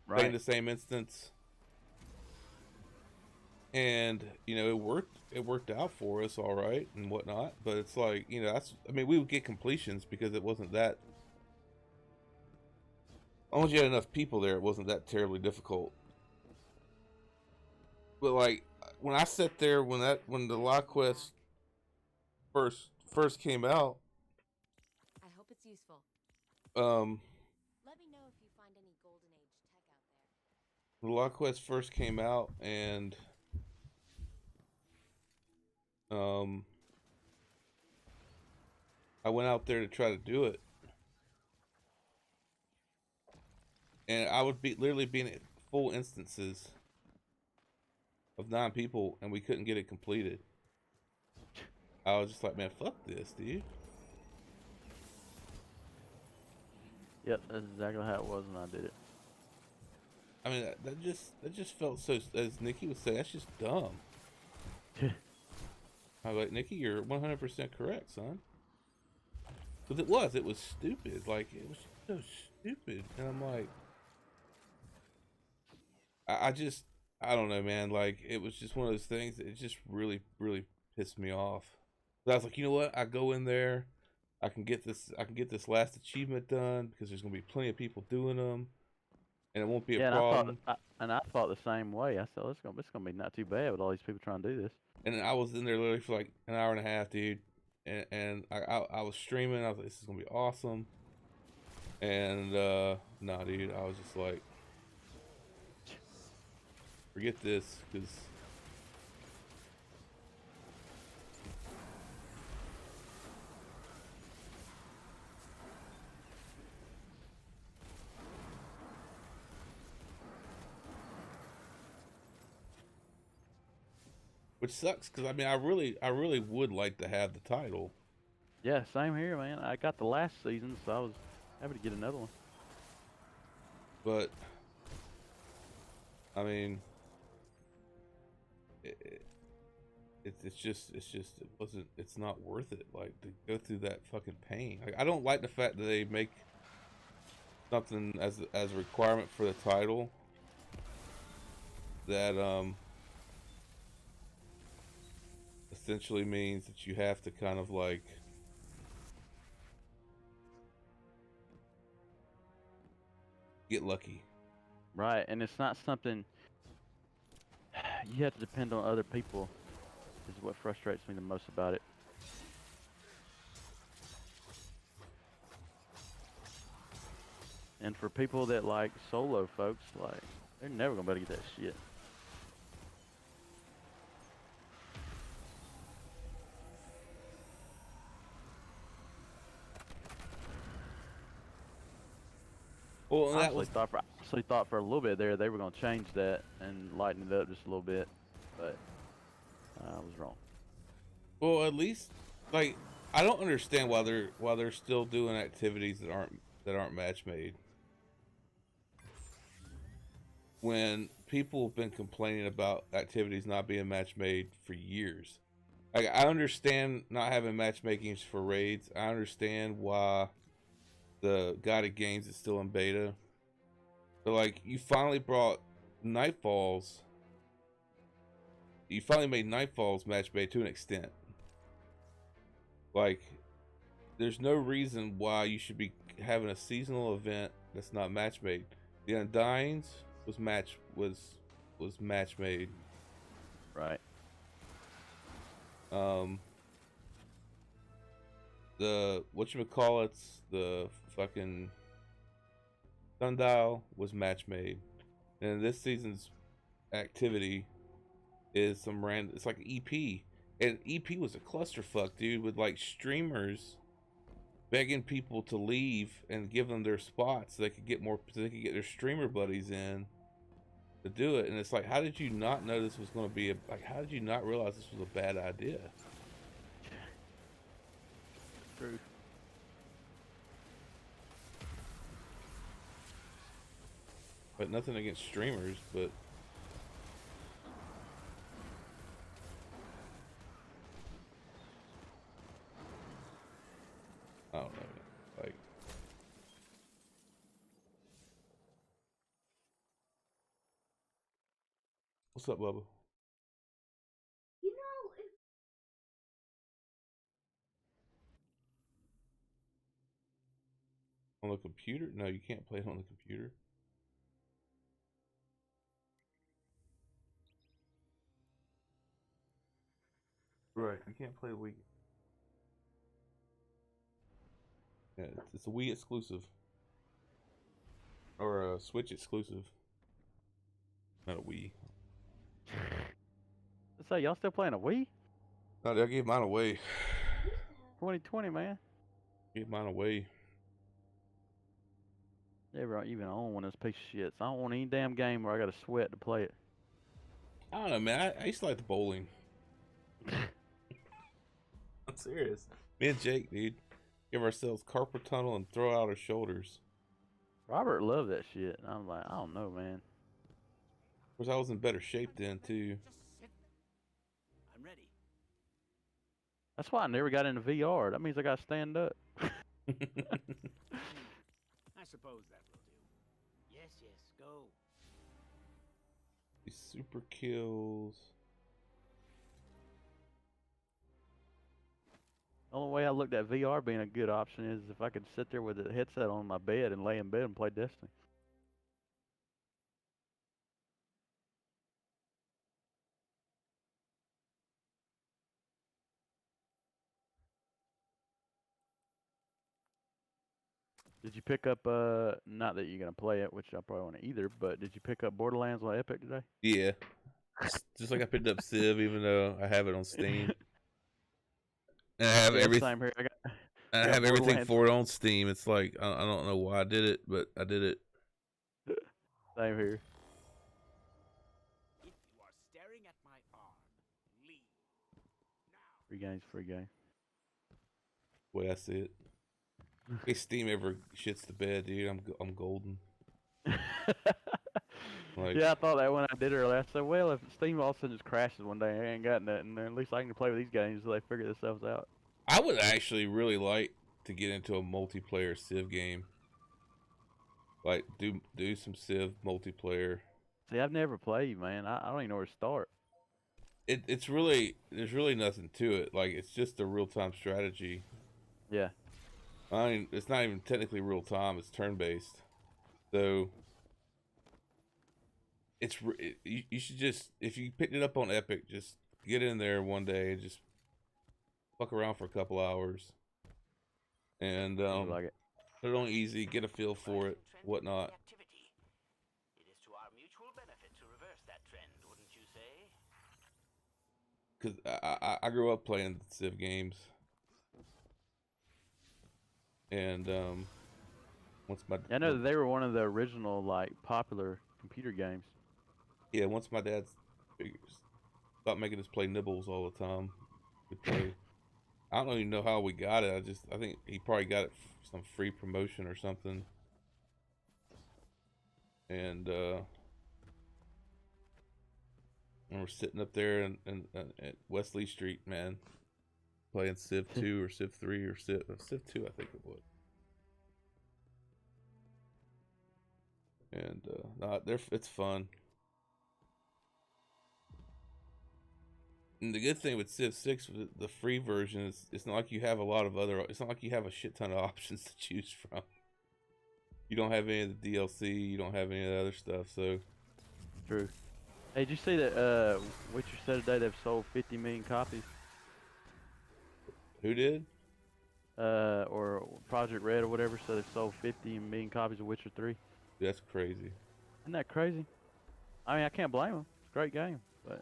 Speaker 1: Right. In the same instance. And, you know, it worked out for us all right and whatnot, but it's like, you know, I mean, we would get completions because it wasn't that, once you had enough people there, it wasn't that terribly difficult. But like, when I sat there, when the Lock Quest first came out,
Speaker 8: I hope it's useful.
Speaker 1: Let
Speaker 8: me know if you find any Golden Age tech out there.
Speaker 1: the Lock Quest first came out, and I went out there to try to do it, and I would be literally being at full instances of 9 people, and we couldn't get it completed. I was just like, man, fuck this, dude.
Speaker 4: Yep, that's exactly how it was when I did it.
Speaker 1: I mean, that just felt so. As Nikki would say, that's just dumb. I was like, Nikki, you're 100% correct, son. Because it was stupid. Like, it was so stupid. And I'm like, I don't know, man. Like, it was just one of those things that it just really, really pissed me off. But I was like, you know what? I go in there, I can get this last achievement done because there's gonna be plenty of people doing them, and it won't be a problem.
Speaker 4: And I thought the same way. I said, it's gonna be not too bad with all these people trying to do this.
Speaker 1: And then I was in there literally for like an hour and a half, dude. And I was streaming. I was like, this is gonna be awesome. And nah, dude, I was just like, forget this, because which sucks, because I mean, I really would like to have the title.
Speaker 4: Yeah, same here, man. I got the last season, so I was happy to get another one.
Speaker 1: But I mean, it's not worth it. Like, to go through that fucking pain. Like, I don't like the fact that they make something as a requirement for the title that essentially means that you have to kind of like get lucky.
Speaker 4: Right, and it's not something you have to depend on other people. Is what frustrates me the most about it. And for people that like solo folks, like, they're never gonna be able to get that shit.
Speaker 1: Well,
Speaker 4: I honestly thought for a little bit there they were gonna change that and lighten it up just a little bit, but I was wrong.
Speaker 1: well, at least, like, I don't understand why they're still doing activities that aren't match made. When people have been complaining about activities not being match made for years. Like, I understand not having matchmakings for raids. I understand why the guided games is still in beta. But like, you finally brought Nightfalls. You finally made Nightfalls match made to an extent. Like, there's no reason why you should be having a seasonal event that's not match made. The Undyings was match made.
Speaker 4: Right.
Speaker 1: The whatchamacallits, the fucking Sundial was match made. And this season's activity is some random, it's like an EP. And EP was a clusterfuck, dude, with like streamers begging people to leave and give them their spots so they could get their streamer buddies in to do it. And it's like, how did you not know this was going to be how did you not realize this was a bad idea?
Speaker 4: True.
Speaker 1: But nothing against streamers, but I don't know, like, what's up, Bubba?
Speaker 3: You know, if
Speaker 1: On the computer? No, you can't play it on the computer. Right, you can't play Wii. Yeah, it's a Wii exclusive. Or a Switch exclusive. Not a Wii.
Speaker 4: Let's say y'all still playing a Wii?
Speaker 1: No, I gave mine away.
Speaker 4: 2020, man.
Speaker 1: Gave mine away.
Speaker 4: Never even own one of those piece of shits. I don't want any damn game where I gotta sweat to play it.
Speaker 1: I don't know, man. I used to like the bowling. I'm serious. Me and Jake, dude, give ourselves carpal tunnel and throw out our shoulders.
Speaker 4: Robert loved that shit. And I'm like, I don't know, man.
Speaker 1: Of course, I was in better shape then too.
Speaker 7: Just sit. I'm ready.
Speaker 4: That's why I never got into VR. That means I gotta stand up.
Speaker 7: I suppose that will do. Yes, yes, go.
Speaker 1: These super kills.
Speaker 4: The only way I looked at VR being a good option is if I could sit there with a headset on my bed and lay in bed and play Destiny. Did you pick up, not that you're gonna play it, which I probably want to either, but did you pick up Borderlands on Epic today?
Speaker 1: Yeah. Just like I picked up Civ, even though I have it on Steam. And I have
Speaker 4: Yeah,
Speaker 1: everything.
Speaker 4: same here.
Speaker 1: I
Speaker 4: got
Speaker 1: have everything
Speaker 4: Borderlands.
Speaker 1: for it on Steam. It's like I don't know why I did it, but I did it.
Speaker 4: Same here.
Speaker 7: If you are staring at my arm, leave. Now.
Speaker 4: Free game's free game.
Speaker 1: The way I see it. If Steam ever shits the bed, dude, I'm golden. Like,
Speaker 4: Yeah, I thought that when I did it earlier. I said, well, if Steam all of a sudden just crashes one day, I ain't got nothing, then at least I can play with these games until they figure themselves out.
Speaker 1: I would actually really like to get into a multiplayer Civ game. Like do some Civ multiplayer.
Speaker 4: See, I've never played, man. I don't even know where to start.
Speaker 1: It's really there's really nothing to it. Like it's just a real time strategy.
Speaker 4: Yeah.
Speaker 1: I mean, it's not even technically real time. It's turn based. So you should just, if you picked it up on Epic, just get in there one day and just fuck around for a couple hours and
Speaker 4: Like it.
Speaker 1: put it on easy, get a feel for it, whatnot.
Speaker 5: It is to our mutual benefit to reverse that trend, wouldn't you say?
Speaker 1: Because I grew up playing Civ games, and once my
Speaker 4: I know that they were one of the original, like, popular computer games.
Speaker 1: yeah, once my dad stopped making us play Nibbles all the time, we play. I don't even know how we got it. I think he probably got it some free promotion or something. And we're sitting up there at Wesley Street, man, playing Civ 2 or Civ 3 or Civ 2, I think it was. And it's fun. And the good thing with Civ 6, the free version, is it's not like you have it's not like you have a shit ton of options to choose from. You don't have any of the DLC, you don't have any of the other stuff, so.
Speaker 4: True. Hey, did you see that Witcher said today they've sold 50 million copies?
Speaker 1: Who did?
Speaker 4: Or Project Red or whatever, so they've sold 50 million copies of Witcher 3.
Speaker 1: That's crazy.
Speaker 4: Isn't that crazy? I mean, I can't blame them. It's a great game, but...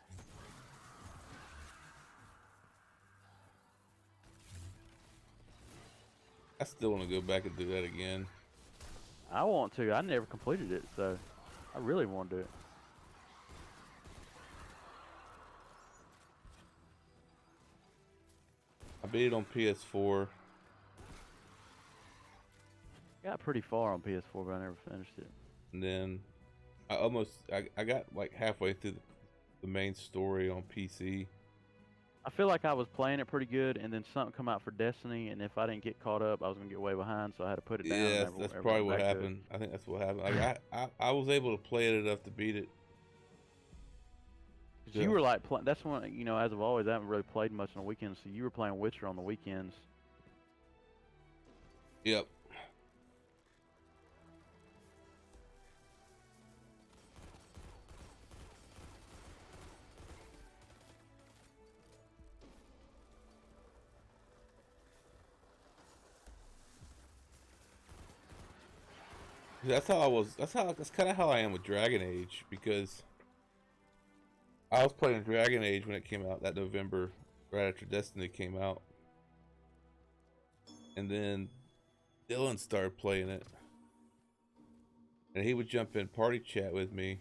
Speaker 1: I still want to go back and do that again.
Speaker 4: I want to. I never completed it, so I really want to do it.
Speaker 1: I beat it on PS4.
Speaker 4: Got pretty far on PS4, but I never finished it.
Speaker 1: And then I got like halfway through the main story on PC.
Speaker 4: I feel like I was playing it pretty good, and then something come out for Destiny, and if I didn't get caught up, I was gonna get way behind, so I had to put it down.
Speaker 1: Yeah, that's probably what happened. I think that's what happened. Like I was able to play it enough to beat it.
Speaker 4: Cause you were like, that's one, you know, as of always, I haven't really played much on the weekends, so you were playing Witcher on the weekends.
Speaker 1: Yep. That's how I was. That's kind of how I am with Dragon Age, because I was playing Dragon Age when it came out that November, right after Destiny came out, and then Dylan started playing it, and he would jump in party chat with me,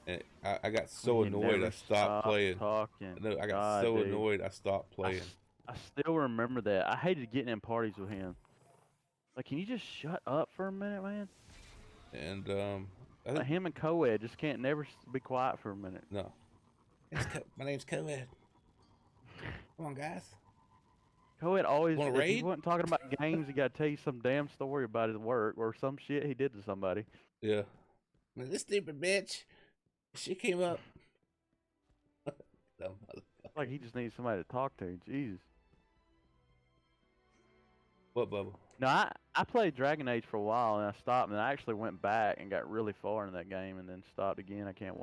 Speaker 1: and I got so
Speaker 4: He
Speaker 1: annoyed I
Speaker 4: never
Speaker 1: stopped playing.
Speaker 4: talking.
Speaker 1: No, I got
Speaker 4: God,
Speaker 1: so
Speaker 4: dude.
Speaker 1: annoyed I stopped playing.
Speaker 4: I still remember that. I hated getting in parties with him. Like, can you just shut up for a minute, man?
Speaker 1: And I
Speaker 4: Like,
Speaker 1: think
Speaker 4: him and co-ed just can't never be quiet for a minute.
Speaker 1: no, my name's Co-Ed. Come on, guys.
Speaker 4: Co-ed always,
Speaker 1: Want a
Speaker 4: if he
Speaker 1: raid?
Speaker 4: wasn't talking about games, he got to tell you some damn story about his work or some shit he did to somebody.
Speaker 1: Yeah. Man, this stupid bitch. She came up. Dumb motherfucker.
Speaker 4: Like, he just needs somebody to talk to. Jesus.
Speaker 1: What, Bubba?
Speaker 4: No, I played Dragon Age for a while and I stopped and I actually went back and got really far in that game and then stopped again. I can't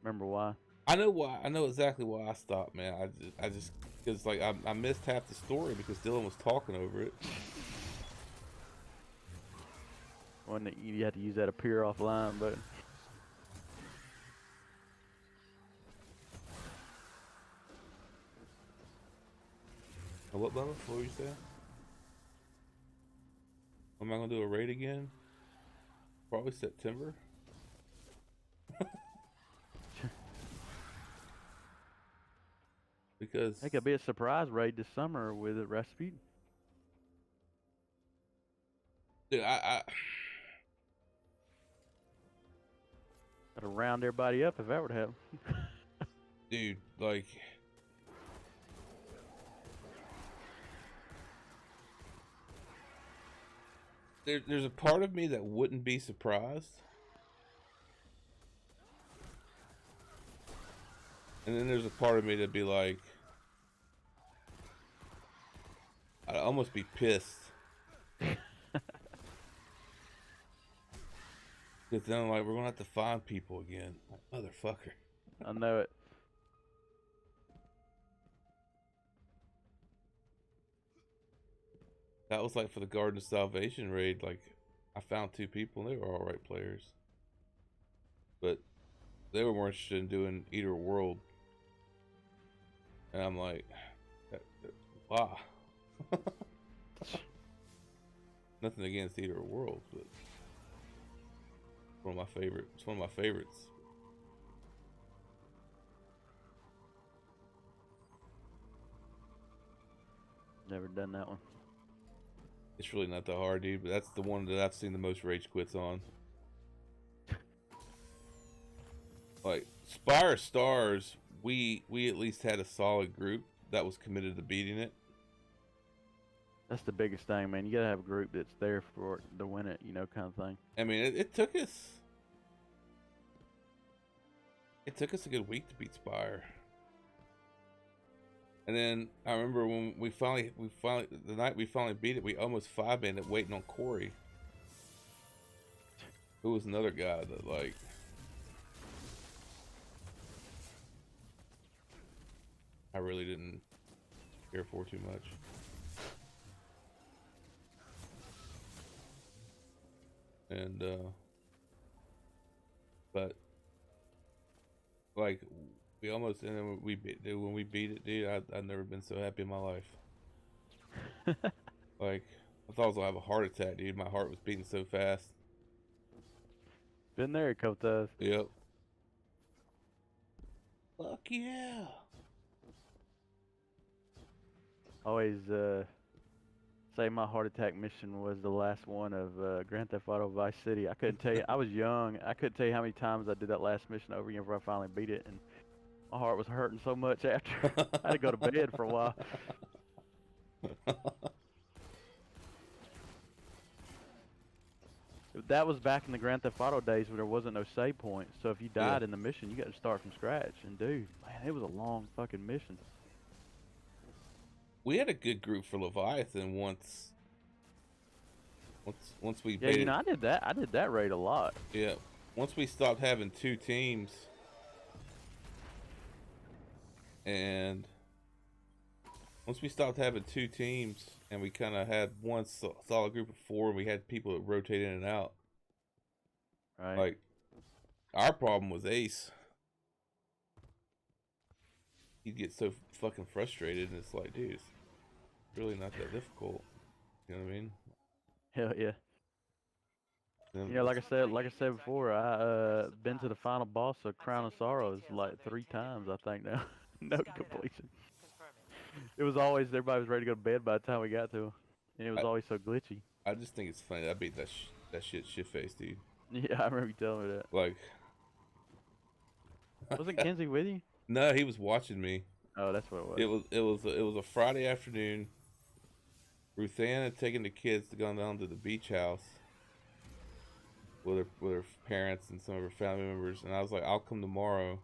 Speaker 4: remember why.
Speaker 1: I know why. I know exactly why I stopped, man. I just because like I missed half the story because Dylan was talking over it.
Speaker 4: When you had to use that appear offline button.
Speaker 1: What, Bubba? What were you saying? Am I gonna do a raid again? Probably September. Because
Speaker 4: It could be a surprise raid this summer with a recipe.
Speaker 1: dude, I
Speaker 4: Gotta round everybody up if that would happen.
Speaker 1: dude, like there's a part of me that wouldn't be surprised. And then there's a part of me that'd be like, I'd almost be pissed. Because then, like, we're gonna have to find people again. Like, motherfucker.
Speaker 4: I know it.
Speaker 1: That was like for the Garden of Salvation raid. Like, I found 2 people and they were alright players. But they were more interested in doing Eater World. And I'm like, wow. Nothing against Eater World, but it's one of my favorites. It's one of my favorites.
Speaker 4: Never done that one.
Speaker 1: It's really not that hard, dude, but that's the one that I've seen the most rage quits on. Like, Spire Stars, we at least had a solid group that was committed to beating it.
Speaker 4: That's the biggest thing, man. You gotta have a group that's there for to win it, you know, kind of thing.
Speaker 1: I mean, it took us a good week to beat Spire. And then I remember when the night we finally beat it, we almost 5-maned it waiting on Corey, who was another guy that, like, I really didn't care for too much. And but like we almost, and then when we beat it, dude, I've never been so happy in my life. Like, I thought I was gonna have a heart attack, dude. My heart was beating so fast.
Speaker 4: Been there a couple times.
Speaker 1: Yep. Fuck yeah.
Speaker 4: Always say my heart attack mission was the last one of Grand Theft Auto Vice City. I couldn't tell you. I was young. I couldn't tell you how many times I did that last mission over again before I finally beat it, and my heart was hurting so much after. I had to go to bed for a while. That was back in the Grand Theft Auto days when there wasn't no save point. So if you died in the mission, you got to start from scratch. And dude, man, it was a long fucking mission.
Speaker 1: We had a good group for Leviathan once we
Speaker 4: Yeah, you know, I did that raid a lot.
Speaker 1: Yeah. Once we stopped having 2 teams, and we kind of had one solid group of 4, and we had people that rotate in and out.
Speaker 4: Right.
Speaker 1: Like, our problem was Ace. He'd get so fucking frustrated, and it's like, dude, it's really not that difficult. You know what I mean?
Speaker 4: Hell yeah. Yeah, like I said before, I been to the final boss of Crown of Sorrows like 3 times, I think now. No completion.
Speaker 2: Confirming.
Speaker 4: It was always everybody was ready to go to bed by the time we got to him, and it was
Speaker 1: I,
Speaker 4: always so glitchy.
Speaker 1: I just think it's funny. I beat that shit face, dude.
Speaker 4: Yeah, I remember you telling me that.
Speaker 1: Like,
Speaker 4: Wasn't Kenzie with you?
Speaker 1: no, he was watching me.
Speaker 4: Oh, that's what it was.
Speaker 1: It was a Friday afternoon. Ruthann had taken the kids to go down to the beach house with her parents and some of her family members, and I was like, I'll come tomorrow.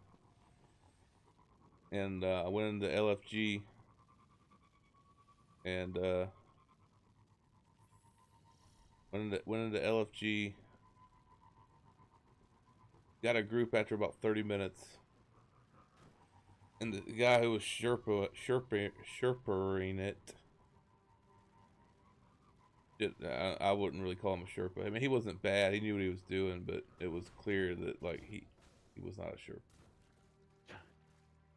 Speaker 1: And I went into LFG and went into LFG. Got a group after about 30 minutes, and the guy who was sherpering it. I wouldn't really call him a Sherpa. I mean, he wasn't bad. He knew what he was doing, but it was clear that like he was not a Sherpa.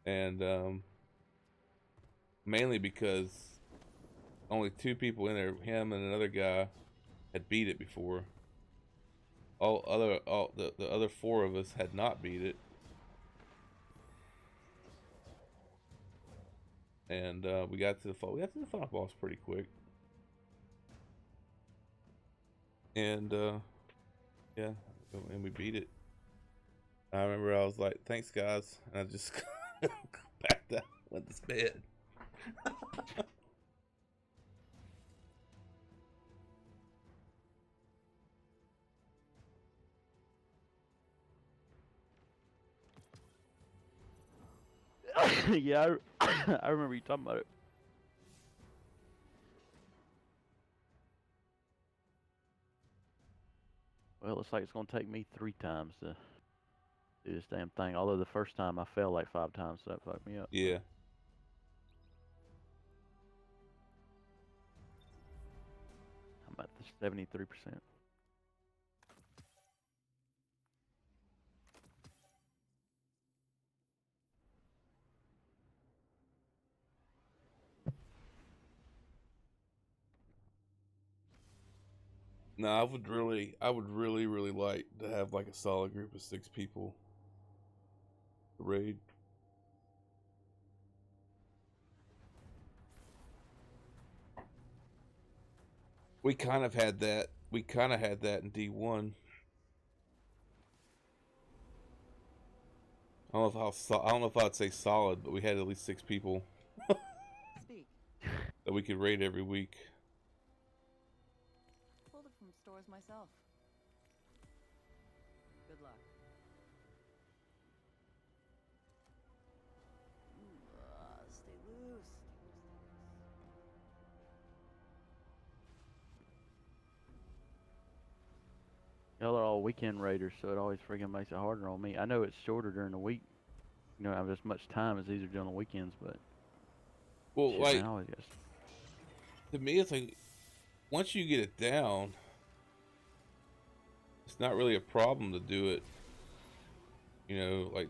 Speaker 1: And mainly because only 2 people in there, him and another guy, had beat it before. The other 4 of us had not beat it. And we got to the final boss pretty quick. And yeah, and we beat it. I remember I was like, "Thanks, guys," and I just backed out, went to bed.
Speaker 4: Yeah, I remember you talking about it. Well, it looks like it's gonna take me 3 times to do this damn thing. Although the first time I fell like 5 times, so that fucked me up.
Speaker 1: Yeah.
Speaker 4: I'm at the 73%.
Speaker 1: No, I would really like to have like a solid group of 6 people to raid. We kind of had that. We kind of had that in D1. I don't know if I'd say solid, but we had at least 6 people
Speaker 2: Speak.
Speaker 1: that we could raid every week.
Speaker 2: Pulled it from stores myself. Good luck. Stay loose.
Speaker 4: Y'all are all weekend raiders, so it always freaking makes it harder on me. I know it's shorter during the week. You know, I have as much time as these are doing on the weekends, but
Speaker 1: Well,
Speaker 4: shit,
Speaker 1: like,
Speaker 4: man, I always guess.
Speaker 1: to me, it's like once you get it down, it's not really a problem to do it. You know, like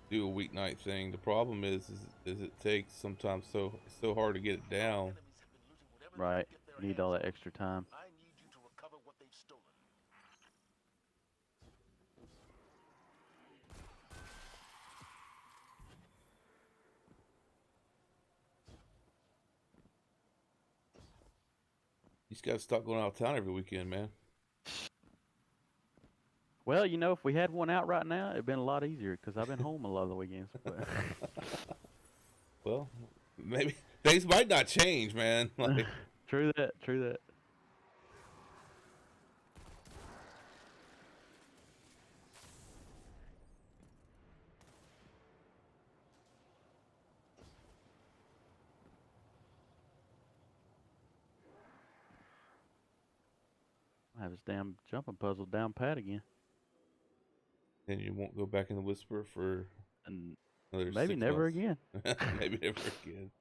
Speaker 1: do a weeknight thing. The problem is it takes sometimes so hard to get it down.
Speaker 4: Right, need all that extra time.
Speaker 5: I need you to recover what they've stolen.
Speaker 1: You just gotta stop going out of town every weekend, man.
Speaker 4: Well, you know, if we had one out right now, it'd been a lot easier because I've been home a lot of the weekends. But
Speaker 1: Well, maybe things might not change, man. Like,
Speaker 4: true that. True that. I have this damn jumping puzzle down pat again.
Speaker 1: and you won't go back in the Whisper for
Speaker 4: And
Speaker 1: another
Speaker 4: maybe
Speaker 1: 6
Speaker 4: never
Speaker 1: months.
Speaker 4: again.
Speaker 1: Maybe never again.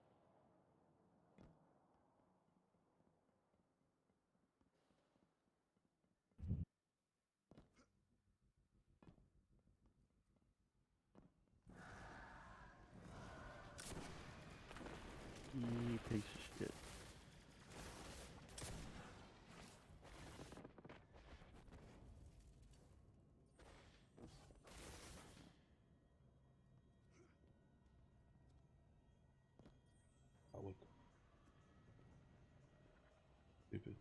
Speaker 4: You piece of shit.
Speaker 1: stupid.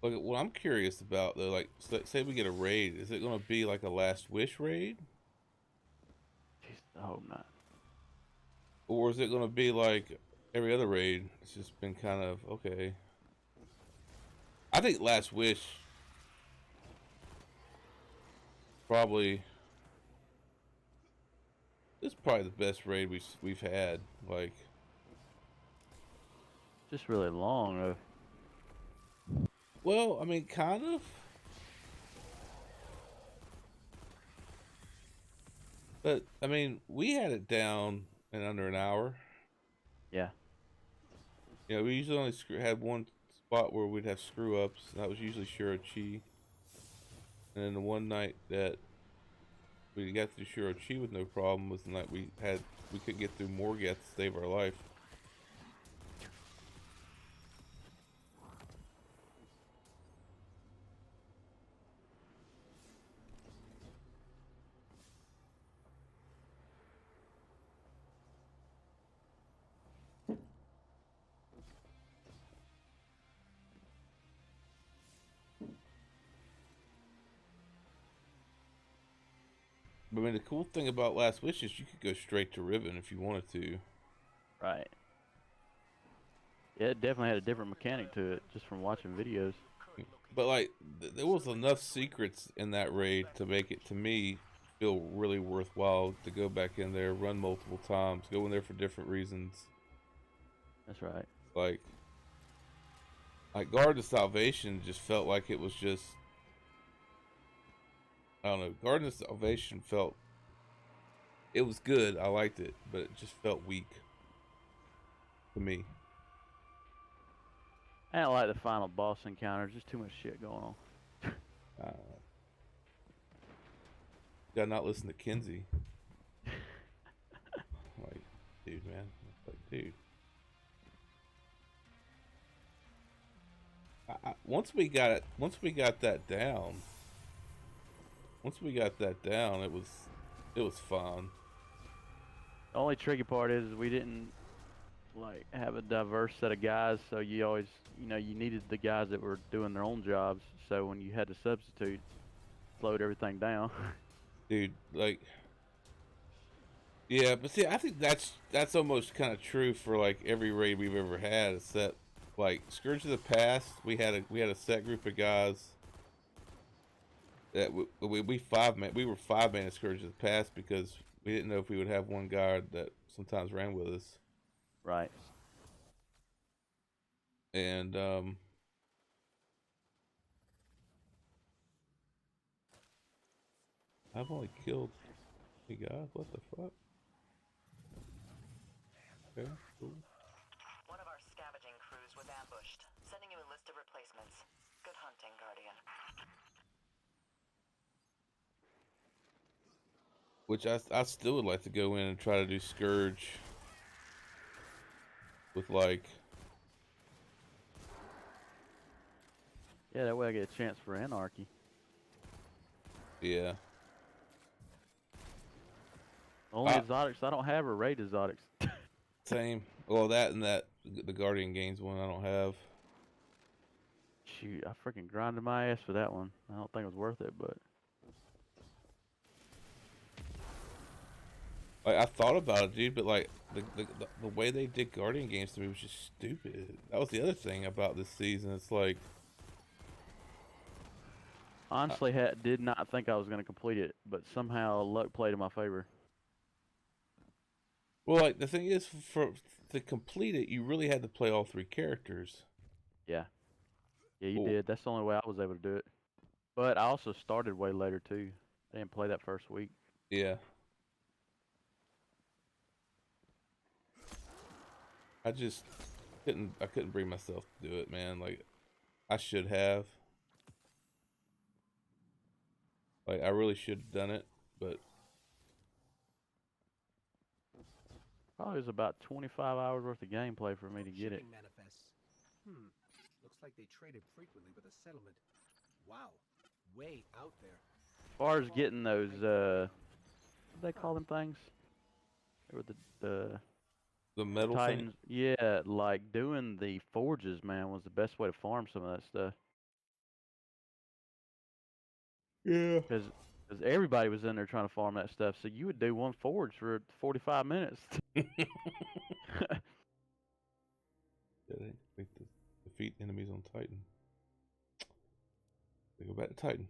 Speaker 1: Like, what I'm curious about though, like, say we get a raid, is it gonna be like a Last Wish raid,
Speaker 4: Jeez, I hope not.
Speaker 1: or is it gonna be like every other raid? It's just been kind of okay. I think Last Wish probably is probably the best raid we've had. Like,
Speaker 4: Just really long though.
Speaker 1: well, I mean, kind of. But I mean, we had it down in under an hour.
Speaker 4: Yeah.
Speaker 1: You know, we usually only had one spot where we'd have screw ups, and that was usually Shuro-chi. And then the one night that we got through Shuro-chi with no problem was the night we could get through Morgat to save our life. But I mean, the cool thing about Last Wish is you could go straight to Ribbon if you wanted to.
Speaker 4: Right. Yeah, it definitely had a different mechanic to it just from watching videos.
Speaker 1: But like, there was enough secrets in that raid to make it, to me, feel really worthwhile to go back in there, run multiple times, go in there for different reasons.
Speaker 4: That's right.
Speaker 1: Like Guard of Salvation just felt like it was just, I don't know, Garden of Salvation felt, it was good, I liked it, but it just felt weak to me.
Speaker 4: I didn't like the final boss encounter. Just too much shit going on.
Speaker 1: Gotta not listen to Kinsey. Like, dude, man. It's like, dude. Once we got that down, it was fun.
Speaker 4: The only tricky part is we didn't like have a diverse set of guys, so you always, you needed the guys that were doing their own jobs. So when you had to substitute, slowed everything down.
Speaker 1: Dude, like, yeah, but see, I think that's almost kind of true for like every raid we've ever had, except like Scourge of the Past. We had a set group of guys that we were 5-man at Scourge of the Past because we didn't know if we would have one guard that sometimes ran with us.
Speaker 4: Right.
Speaker 1: And I've only killed 3 guys. What the fuck? Okay, cool.
Speaker 2: One of our scavenging crews was ambushed. Sending you a list of replacements. Good hunting, Guardian.
Speaker 1: Which I still would like to go in and try to do Scourge with like,
Speaker 4: Yeah, that way I get a chance for Anarchy.
Speaker 1: yeah.
Speaker 4: Only exotics I don't have are raid exotics.
Speaker 1: Same. Well, that and the Guardian Games one I don't have.
Speaker 4: Shoot, I freaking grinded my ass for that one. I don't think it was worth it, but
Speaker 1: Like, I thought about it, dude, but like the way they did Guardian Games to me was just stupid. That was the other thing about this season. It's like,
Speaker 4: honestly, did not think I was going to complete it, but somehow luck played in my favor.
Speaker 1: well, like the thing is, to complete it, you really had to play all 3 characters.
Speaker 4: Yeah. Yeah, you
Speaker 1: Cool.
Speaker 4: did. That's the only way I was able to do it. But I also started way later, too. I didn't play that first week.
Speaker 1: Yeah. I just couldn't bring myself to do it, man. Like, I should have. Like, I really should have done it, but
Speaker 4: Probably was about 25 hours worth of gameplay for me to get it.
Speaker 7: Shipping manifest
Speaker 9: Looks like they traded frequently with a settlement. Wow. Way out there.
Speaker 4: As far as getting those, what do they call them things? They were
Speaker 1: The
Speaker 4: the
Speaker 1: metal thing.
Speaker 4: Titans. Yeah, like doing the forges, man, was the best way to farm some of that stuff.
Speaker 1: Yeah.
Speaker 4: Because everybody was in there trying to farm that stuff, so you would do one forge for 45 minutes.
Speaker 1: Yeah, they make the defeat enemies on Titan. They go back to Titan.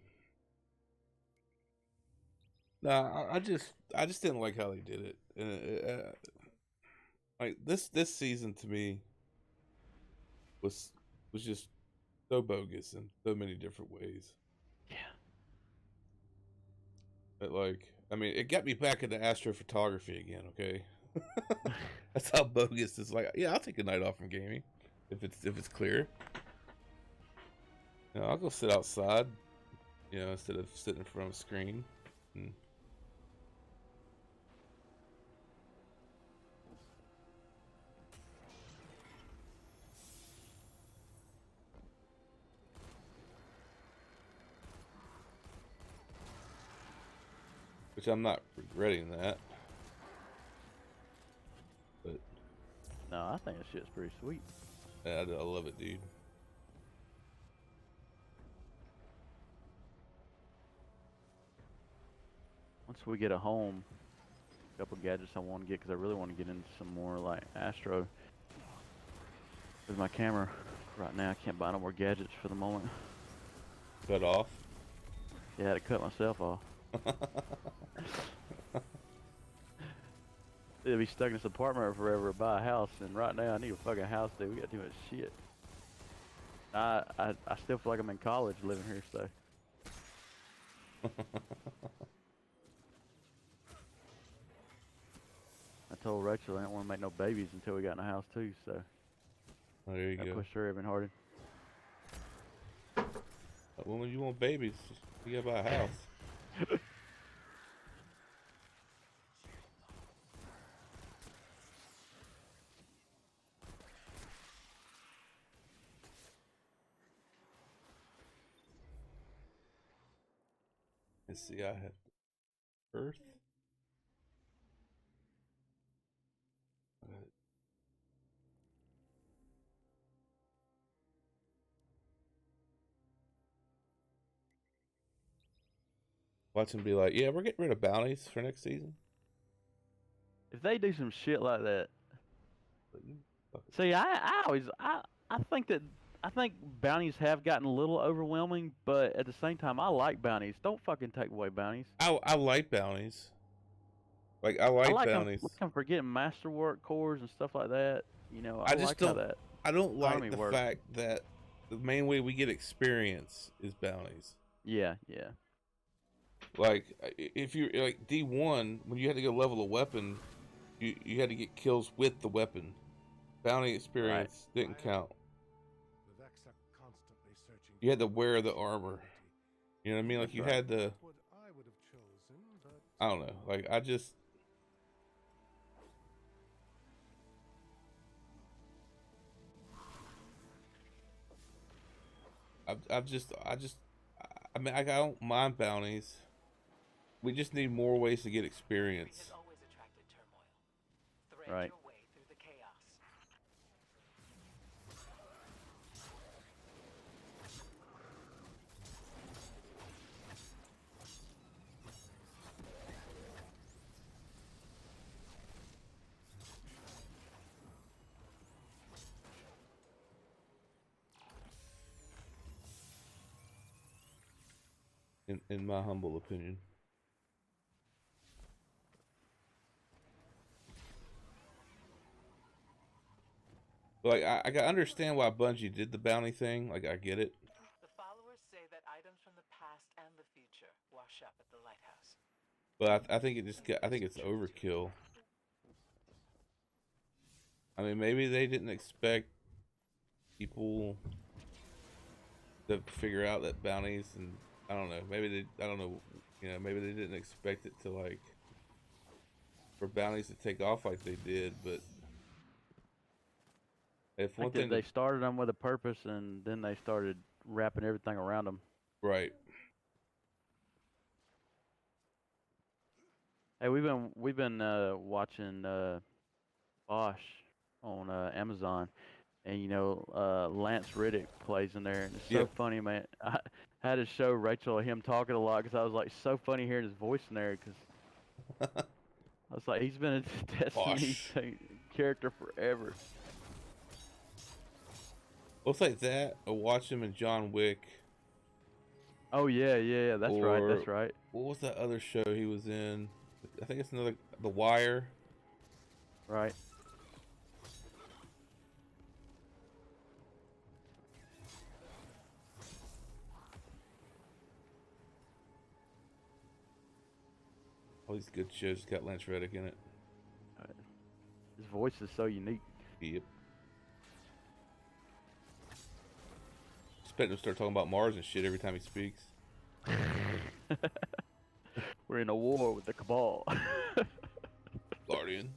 Speaker 1: Nah, I just didn't like how they did it. Like this season to me was just so bogus in so many different ways.
Speaker 4: Yeah.
Speaker 1: But like, I mean, it got me back into astrophotography again. Okay, that's how bogus it's like. Yeah, I'll take a night off from gaming if it's clear. You know, I'll go sit outside. You know, instead of sitting in front of a screen. Which I'm not regretting that. But
Speaker 4: No, I think that shit's pretty sweet.
Speaker 1: yeah, I love it, dude.
Speaker 4: Once we get a home, a couple gadgets I want to get, because I really want to get into some more like Astro. With my camera right now, I can't buy no more gadgets for the moment.
Speaker 1: Cut off.
Speaker 4: Yeah, I had to cut myself off. It'll be stuck in this apartment forever, buy a house, and right now I need a fucking house, dude. We got too much shit. I still feel like I'm in college living here, so. I told Rachel I didn't want to make no babies until we got in a house too, so.
Speaker 1: Oh, there you
Speaker 4: I
Speaker 1: go.
Speaker 4: pushed her even harder.
Speaker 1: Well, when you want babies, you gotta buy a house. Let's see, I have Earth. Watch them be like, yeah, we're getting rid of bounties for next season.
Speaker 4: If they do some shit like that, see, I think bounties have gotten a little overwhelming, but at the same time, I like bounties. Don't fucking take away bounties.
Speaker 1: I like bounties. Like, I like bounties.
Speaker 4: I'm forgetting masterwork cores and stuff like that. You know,
Speaker 1: I just
Speaker 4: like how
Speaker 1: don't.
Speaker 4: that
Speaker 1: I don't like
Speaker 4: economy
Speaker 1: the
Speaker 4: works.
Speaker 1: fact that the main way we get experience is bounties.
Speaker 4: Yeah, yeah.
Speaker 1: Like, if you're like D1, when you had to go level a weapon, you had to get kills with the weapon. Bounty experience didn't count.
Speaker 9: The Vex are constantly searching.
Speaker 1: You had to wear the armor. You know what I mean? Like, you had to.
Speaker 9: What I would have chosen, but
Speaker 1: I don't know. Like, I just. I mean, I don't mind bounties. We just need more ways to get experience.
Speaker 2: Has always attracted turmoil. Thread
Speaker 4: Right.
Speaker 2: your way through the chaos.
Speaker 1: In my humble opinion. Like, I understand why Bungie did the bounty thing. Like, I get it.
Speaker 2: The followers say that items from the past and the future wash up at the lighthouse.
Speaker 1: But I think I think it's overkill. I mean, maybe they didn't expect people to figure out that bounties, and I don't know. Maybe I don't know. You know, maybe they didn't expect it to, like, for bounties to take off like they did. But If
Speaker 4: I
Speaker 1: one
Speaker 4: think that
Speaker 1: thing,
Speaker 4: they started them with a purpose, and then they started wrapping everything around them.
Speaker 1: right?
Speaker 4: Hey, we've been watching Bosch on Amazon, and you know Lance Riddick plays in there, and it's so
Speaker 1: Yep.
Speaker 4: funny, man. I had to show Rachel him talking a lot because I was like so funny hearing his voice in there because I was like he's been a Destiny
Speaker 1: Bosh.
Speaker 4: character forever.
Speaker 1: Looks like that. I watched him in John Wick.
Speaker 4: Oh yeah, that's right,
Speaker 1: Or
Speaker 4: that's right.
Speaker 1: what was that other show he was in? I think it's another The Wire.
Speaker 4: Right.
Speaker 1: All these good shows got Lance Reddick in it.
Speaker 4: His voice is so unique.
Speaker 1: Yep. Expect him to start talking about Mars and shit every time he speaks.
Speaker 4: We're in a war with the Cabal.
Speaker 1: Guardian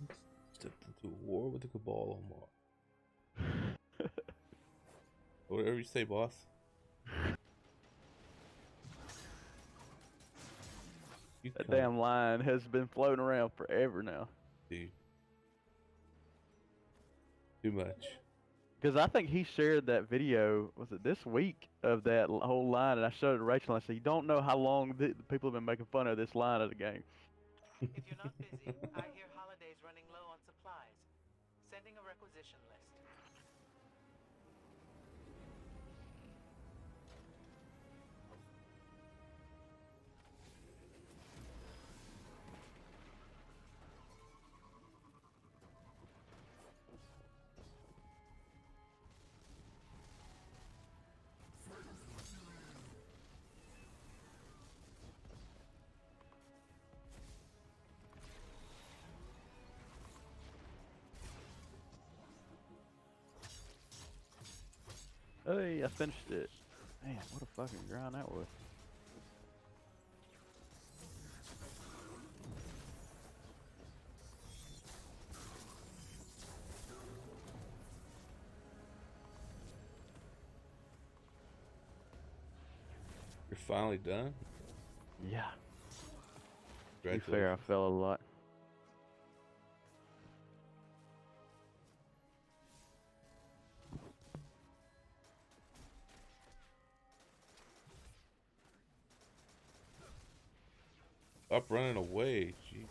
Speaker 1: stepped into a war with the Cabal on Mars. Whatever you say, boss. You
Speaker 4: That
Speaker 1: come,
Speaker 4: damn line has been floating around forever now.
Speaker 1: dude. Too much.
Speaker 4: Because I think he shared that video, was it this week, of that whole line, and I showed it to Rachel, and I said, you don't know how long the people have been making fun of this line of the game.
Speaker 2: If you're not busy, I hear Holiday's running low on supplies. Sending a requisition list.
Speaker 4: Hey, I finished it. Man, what a fucking grind that was.
Speaker 1: You're finally done?
Speaker 4: Yeah. To be fair, I
Speaker 1: Congratulations.
Speaker 4: fell a lot.
Speaker 1: Stop running away. Jeez.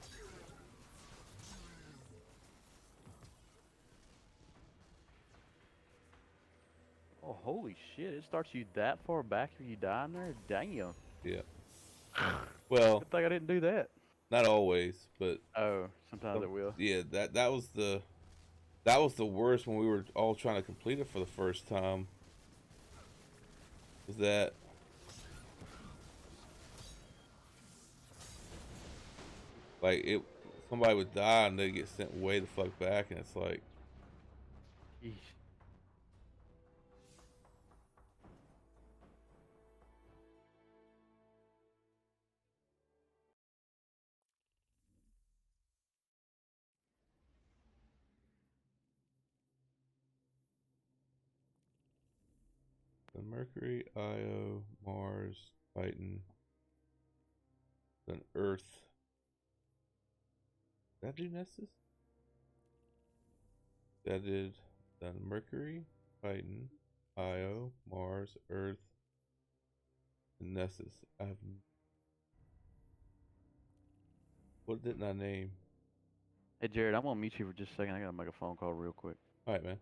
Speaker 4: Oh, holy shit, it starts you that far back after you die in there? Damn.
Speaker 1: Yeah. Well,
Speaker 4: Good thing I didn't do that.
Speaker 1: not always, but
Speaker 4: Oh, sometimes it will.
Speaker 1: yeah, that was the worst when we were all trying to complete it for the first time. Was that like it? Somebody would die and they get sent way the fuck back, and it's like,
Speaker 4: Yeesh.
Speaker 1: the Mercury, Io, Mars, Titan, then Earth. Did that do Nessus? That did then Mercury, Titan, Io, Mars, Earth, and Nessus. What didn't I name?
Speaker 4: Hey, Jared, I'm gonna mute you for just a second. I gotta make a phone call real quick.
Speaker 1: Alright, man.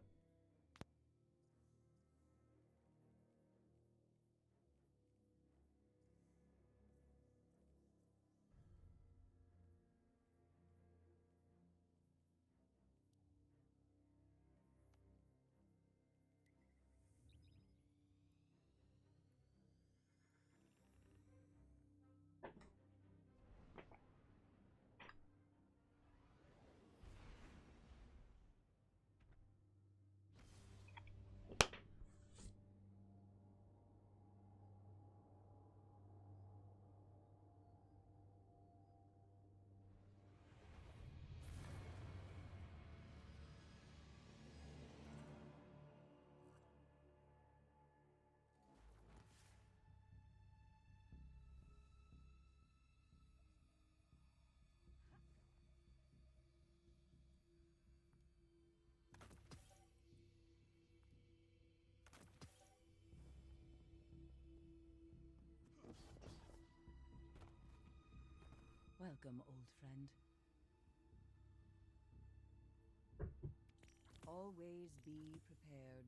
Speaker 10: Welcome, old friend. Always be prepared.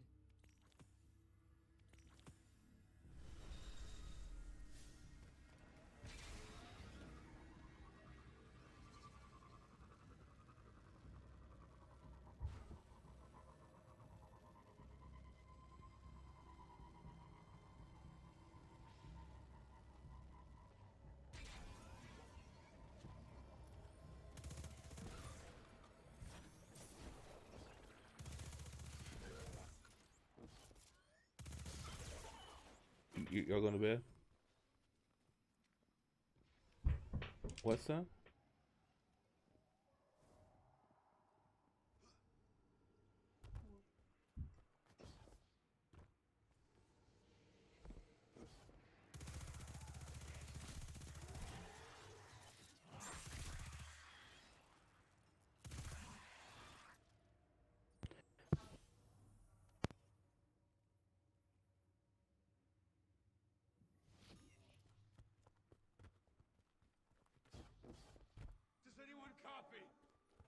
Speaker 1: Y'all going to bed? What's that?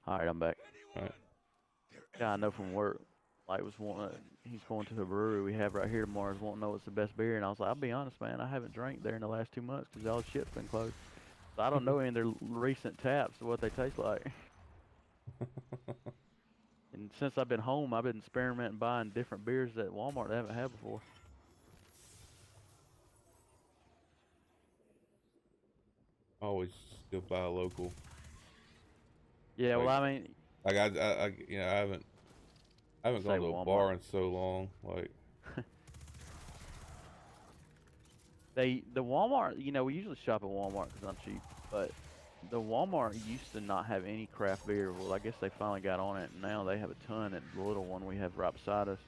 Speaker 4: Alright, I'm back.
Speaker 1: Alright.
Speaker 4: Yeah, I know from work. Like, was wanting. He's going to a brewery we have right here tomorrow. He's wanting to know what's the best beer, and I was like, I'll be honest, man. I haven't drank there in the last 2 months because all the shit's been closed. So I don't know any of their recent taps or what they taste like. And since I've been home, I've been experimenting buying different beers at Walmart that I haven't had before.
Speaker 1: Always go buy a local.
Speaker 4: Yeah,
Speaker 1: Like,
Speaker 4: well, I mean,
Speaker 1: like you know, I haven't
Speaker 4: say
Speaker 1: gone to a
Speaker 4: Walmart.
Speaker 1: bar in so long. Like,
Speaker 4: the Walmart, you know, we usually shop at Walmart because I'm cheap, but the Walmart used to not have any craft beer. Well, I guess they finally got on it, and now they have a ton at the little one we have right beside us.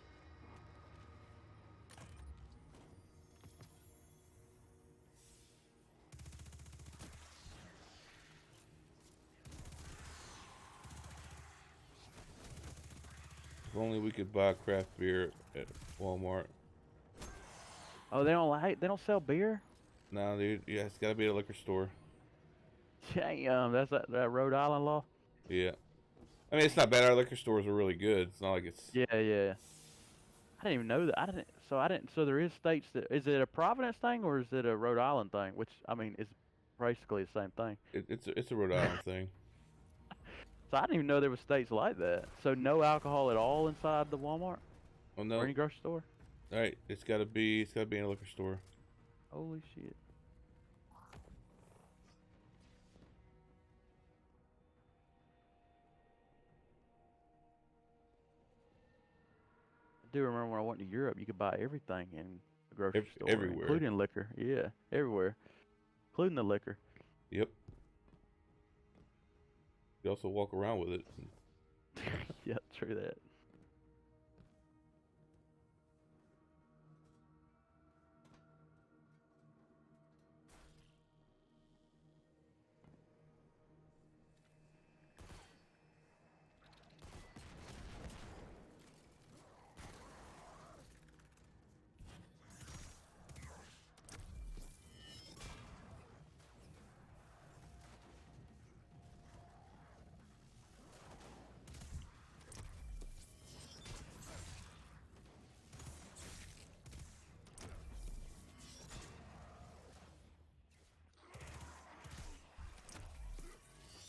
Speaker 1: if only we could buy craft beer at Walmart.
Speaker 4: Oh, they don't sell beer?
Speaker 1: No, dude. Yeah, it's got to be at a liquor store.
Speaker 4: Damn, that's that Rhode Island law?
Speaker 1: Yeah. I mean, it's not bad. Our liquor stores are really good. It's not like it's.
Speaker 4: Yeah, yeah. I didn't even know that. So there is states that, is it a Providence thing or is it a Rhode Island thing? Which, I mean, is basically the same thing.
Speaker 1: It's a Rhode Island thing.
Speaker 4: So I didn't even know there were states like that. So no alcohol at all inside the Walmart?
Speaker 1: Oh no.
Speaker 4: Or any grocery store?
Speaker 1: All right, it's got to be in a liquor store.
Speaker 4: Holy shit. I do remember when I went to Europe, you could buy everything in a grocery store.
Speaker 1: Everywhere.
Speaker 4: Including liquor. Yeah, everywhere. Including the liquor.
Speaker 1: Yep. You also walk around with it.
Speaker 4: Yeah, true that.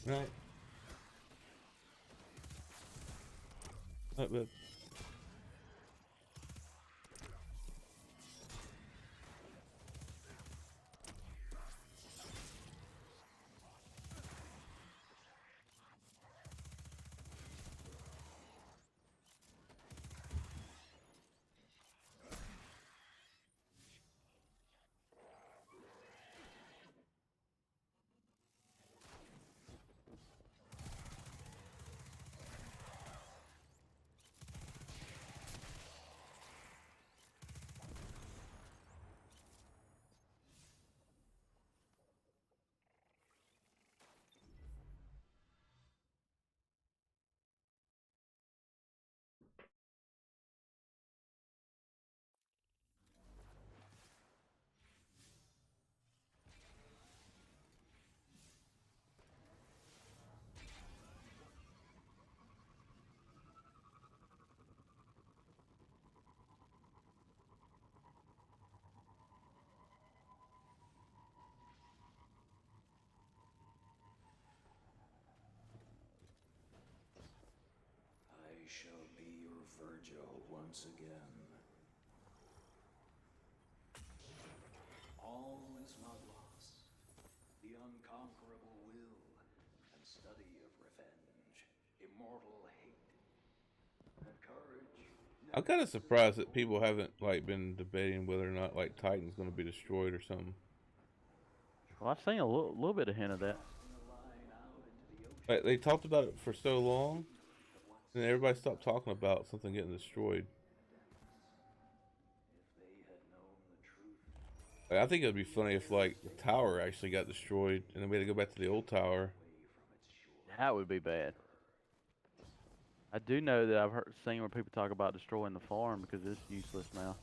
Speaker 1: Right. But
Speaker 6: Virgil once again. All is not lost. The unconquerable will and study of revenge, immortal hate, and courage.
Speaker 1: I'm kind of surprised that people haven't like been debating whether or not like Titan's going to be destroyed or something.
Speaker 4: Well, I've seen a little bit of hint of that.
Speaker 1: Like they talked about it for so long, and then everybody stopped talking about something getting destroyed. Like, I think it would be funny if like the tower actually got destroyed, and then we had to go back to the old tower.
Speaker 4: That would be bad. I do know that I've seen where people talk about destroying the farm because it's useless now.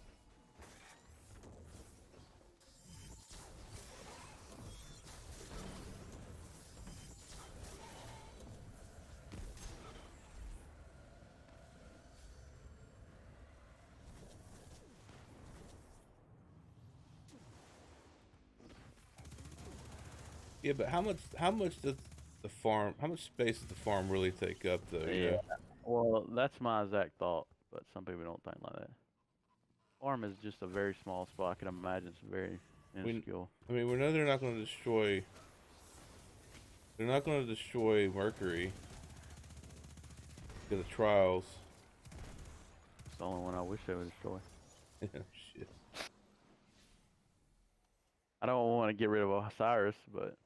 Speaker 1: Yeah, but how much does the farm, how much space does the farm really take up though?
Speaker 4: Yeah. Well, that's my exact thought, but some people don't think like that. Farm is just a very small spot. I can imagine it's very minuscule.
Speaker 1: I mean, we know they're not going to destroy. They're not going to destroy Mercury. To the trials.
Speaker 4: It's the only one I wish they would destroy.
Speaker 1: Shit.
Speaker 4: I don't want to get rid of Osiris, but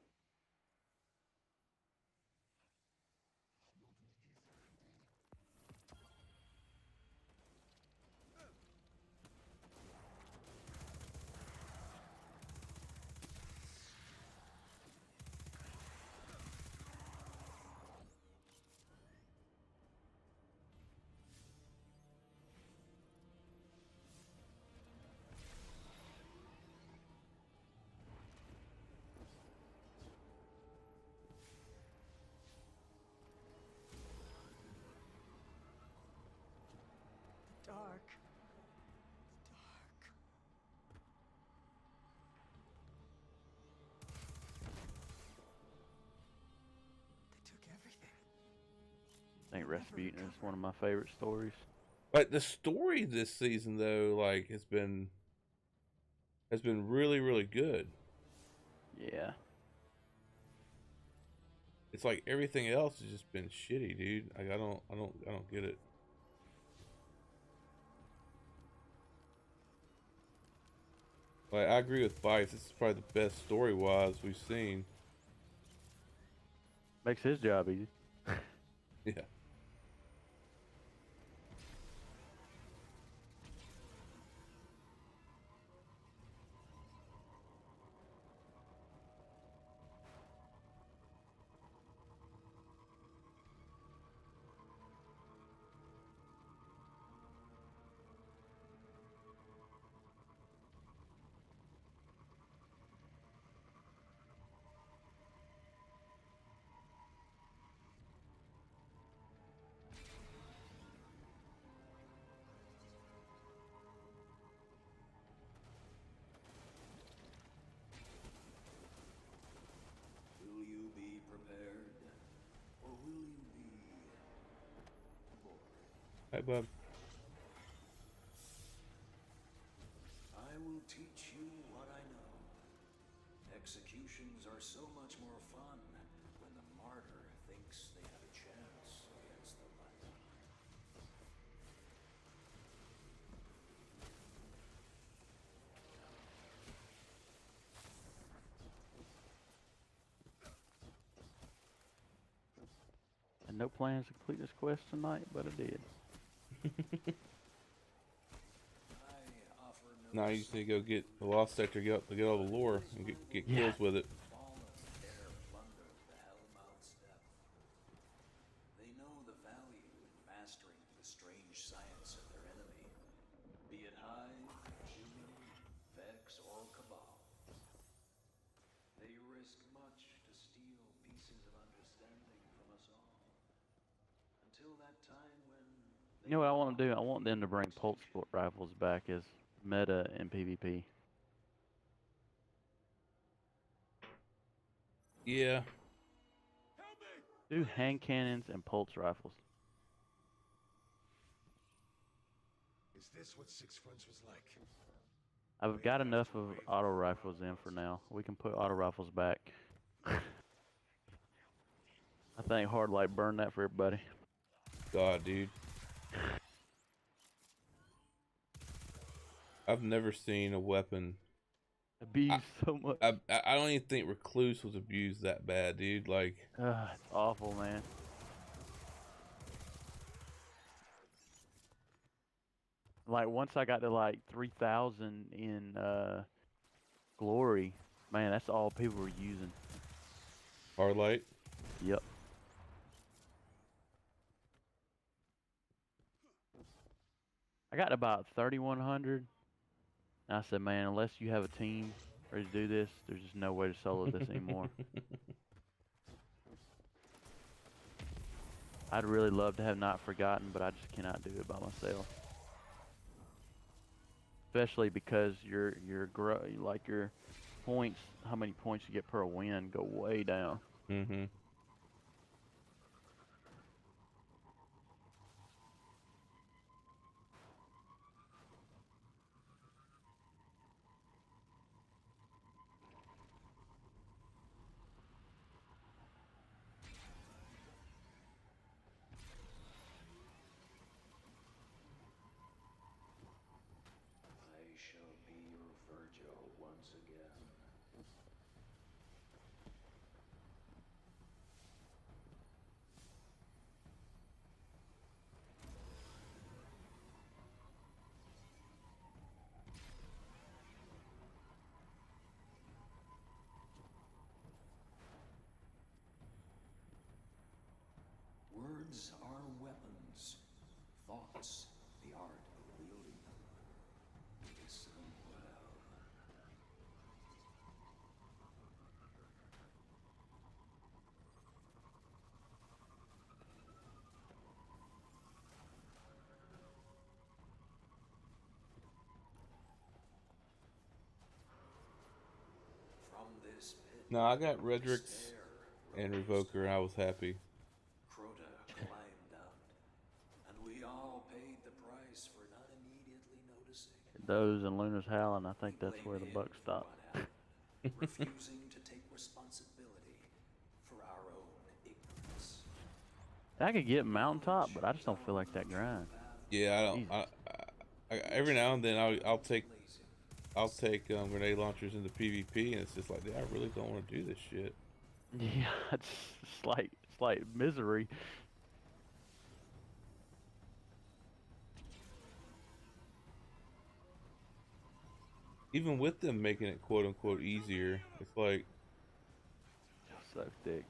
Speaker 10: Dark. They took everything.
Speaker 4: I think Rasputin is one of my favorite stories.
Speaker 1: Like the story this season though, like has been really, really good.
Speaker 4: Yeah.
Speaker 1: It's like everything else has just been shitty, dude. Like I don't get it. Like I agree with Bice. This is probably the best story-wise we've seen.
Speaker 4: Makes his job easy.
Speaker 1: Yeah.
Speaker 6: Will you be prepared, or will you be bored?
Speaker 1: Hi, bub.
Speaker 6: I will teach you what I know. Executions are so much more fun when the martyr thinks they have a chance against the light.
Speaker 4: And no plans to complete this quest tonight, but I did.
Speaker 1: Now you just need to go get the Lost Sector, get all the lore, and get kills with it.
Speaker 6: They know the value in mastering the strange science of their enemy, be it Hive, Human, Vex, or Cabal. They risk much to steal pieces of understanding from us all. Until that time when...
Speaker 4: You know what I want to do? I want them to bring pulse rifles back as meta in PvP.
Speaker 1: Yeah.
Speaker 4: Do hand cannons and pulse rifles.
Speaker 9: Is this what Six Fronts was like?
Speaker 4: I've got enough of auto rifles in for now. We can put auto rifles back. I think Hard Light burned that for everybody.
Speaker 1: God, dude. I've never seen a weapon
Speaker 4: Abused so much.
Speaker 1: I don't even think Recluse was abused that bad, dude. Like,
Speaker 4: It's awful, man. Like once I got to like 3,000 in Glory, man, that's all people were using.
Speaker 1: Hard Light.
Speaker 4: Yep. I got about 3,100. And I said, man, unless you have a team ready to do this, there's just no way to solo this anymore. I'd really love to have Not Forgotten, but I just cannot do it by myself. Especially because your points, how many points you get per win, go way down.
Speaker 1: Mm-hmm.
Speaker 6: I shall be your Virgil once again. Words are weapons. Thoughts, the art of wielding them. Listen well. From this pit,
Speaker 1: No, I got Redrix
Speaker 6: despair
Speaker 1: and
Speaker 6: rose
Speaker 1: Revoker, and I was happy.
Speaker 6: Crota climbed out, and we all paid the price for not immediately noticing.
Speaker 4: Those and Luna's Howling, I think
Speaker 6: We
Speaker 4: that's where the
Speaker 6: blame
Speaker 4: buck
Speaker 6: him for
Speaker 4: stopped.
Speaker 6: what happened, refusing to take responsibility for our own ignorance.
Speaker 4: I could get Mountaintop, but I just don't feel like that grind.
Speaker 1: Yeah, I don't.
Speaker 4: Jesus.
Speaker 1: Every now and then I'll take grenade launchers into PvP, and it's just like, I really don't want to do this shit.
Speaker 4: Yeah, it's like misery.
Speaker 1: Even with them making it quote unquote easier, it's like,
Speaker 4: So thick.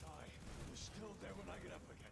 Speaker 9: Die. You're still there when I get up again.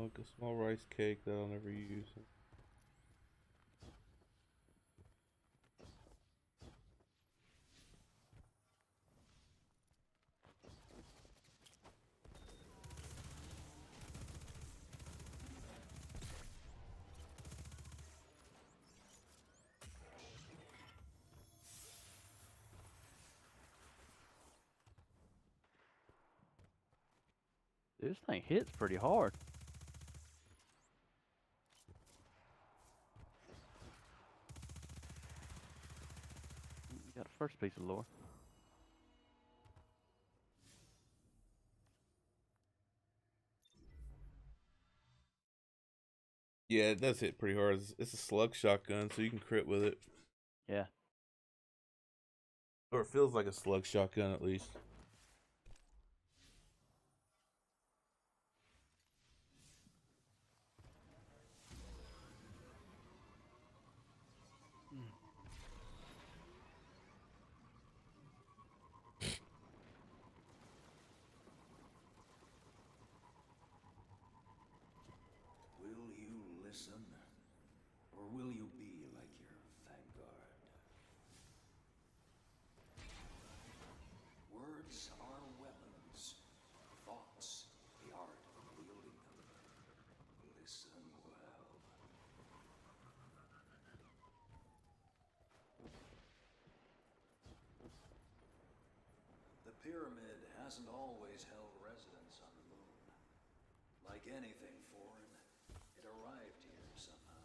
Speaker 1: like a small rice cake that I'll never use.
Speaker 4: This thing hits pretty hard. Got a first piece of lore.
Speaker 1: Yeah, it does hit pretty hard. It's a slug shotgun, so you can crit with it.
Speaker 4: Yeah.
Speaker 1: Or it feels like a slug shotgun at least.
Speaker 6: pyramid hasn't always held residence on the moon. Like anything foreign, it arrived here somehow.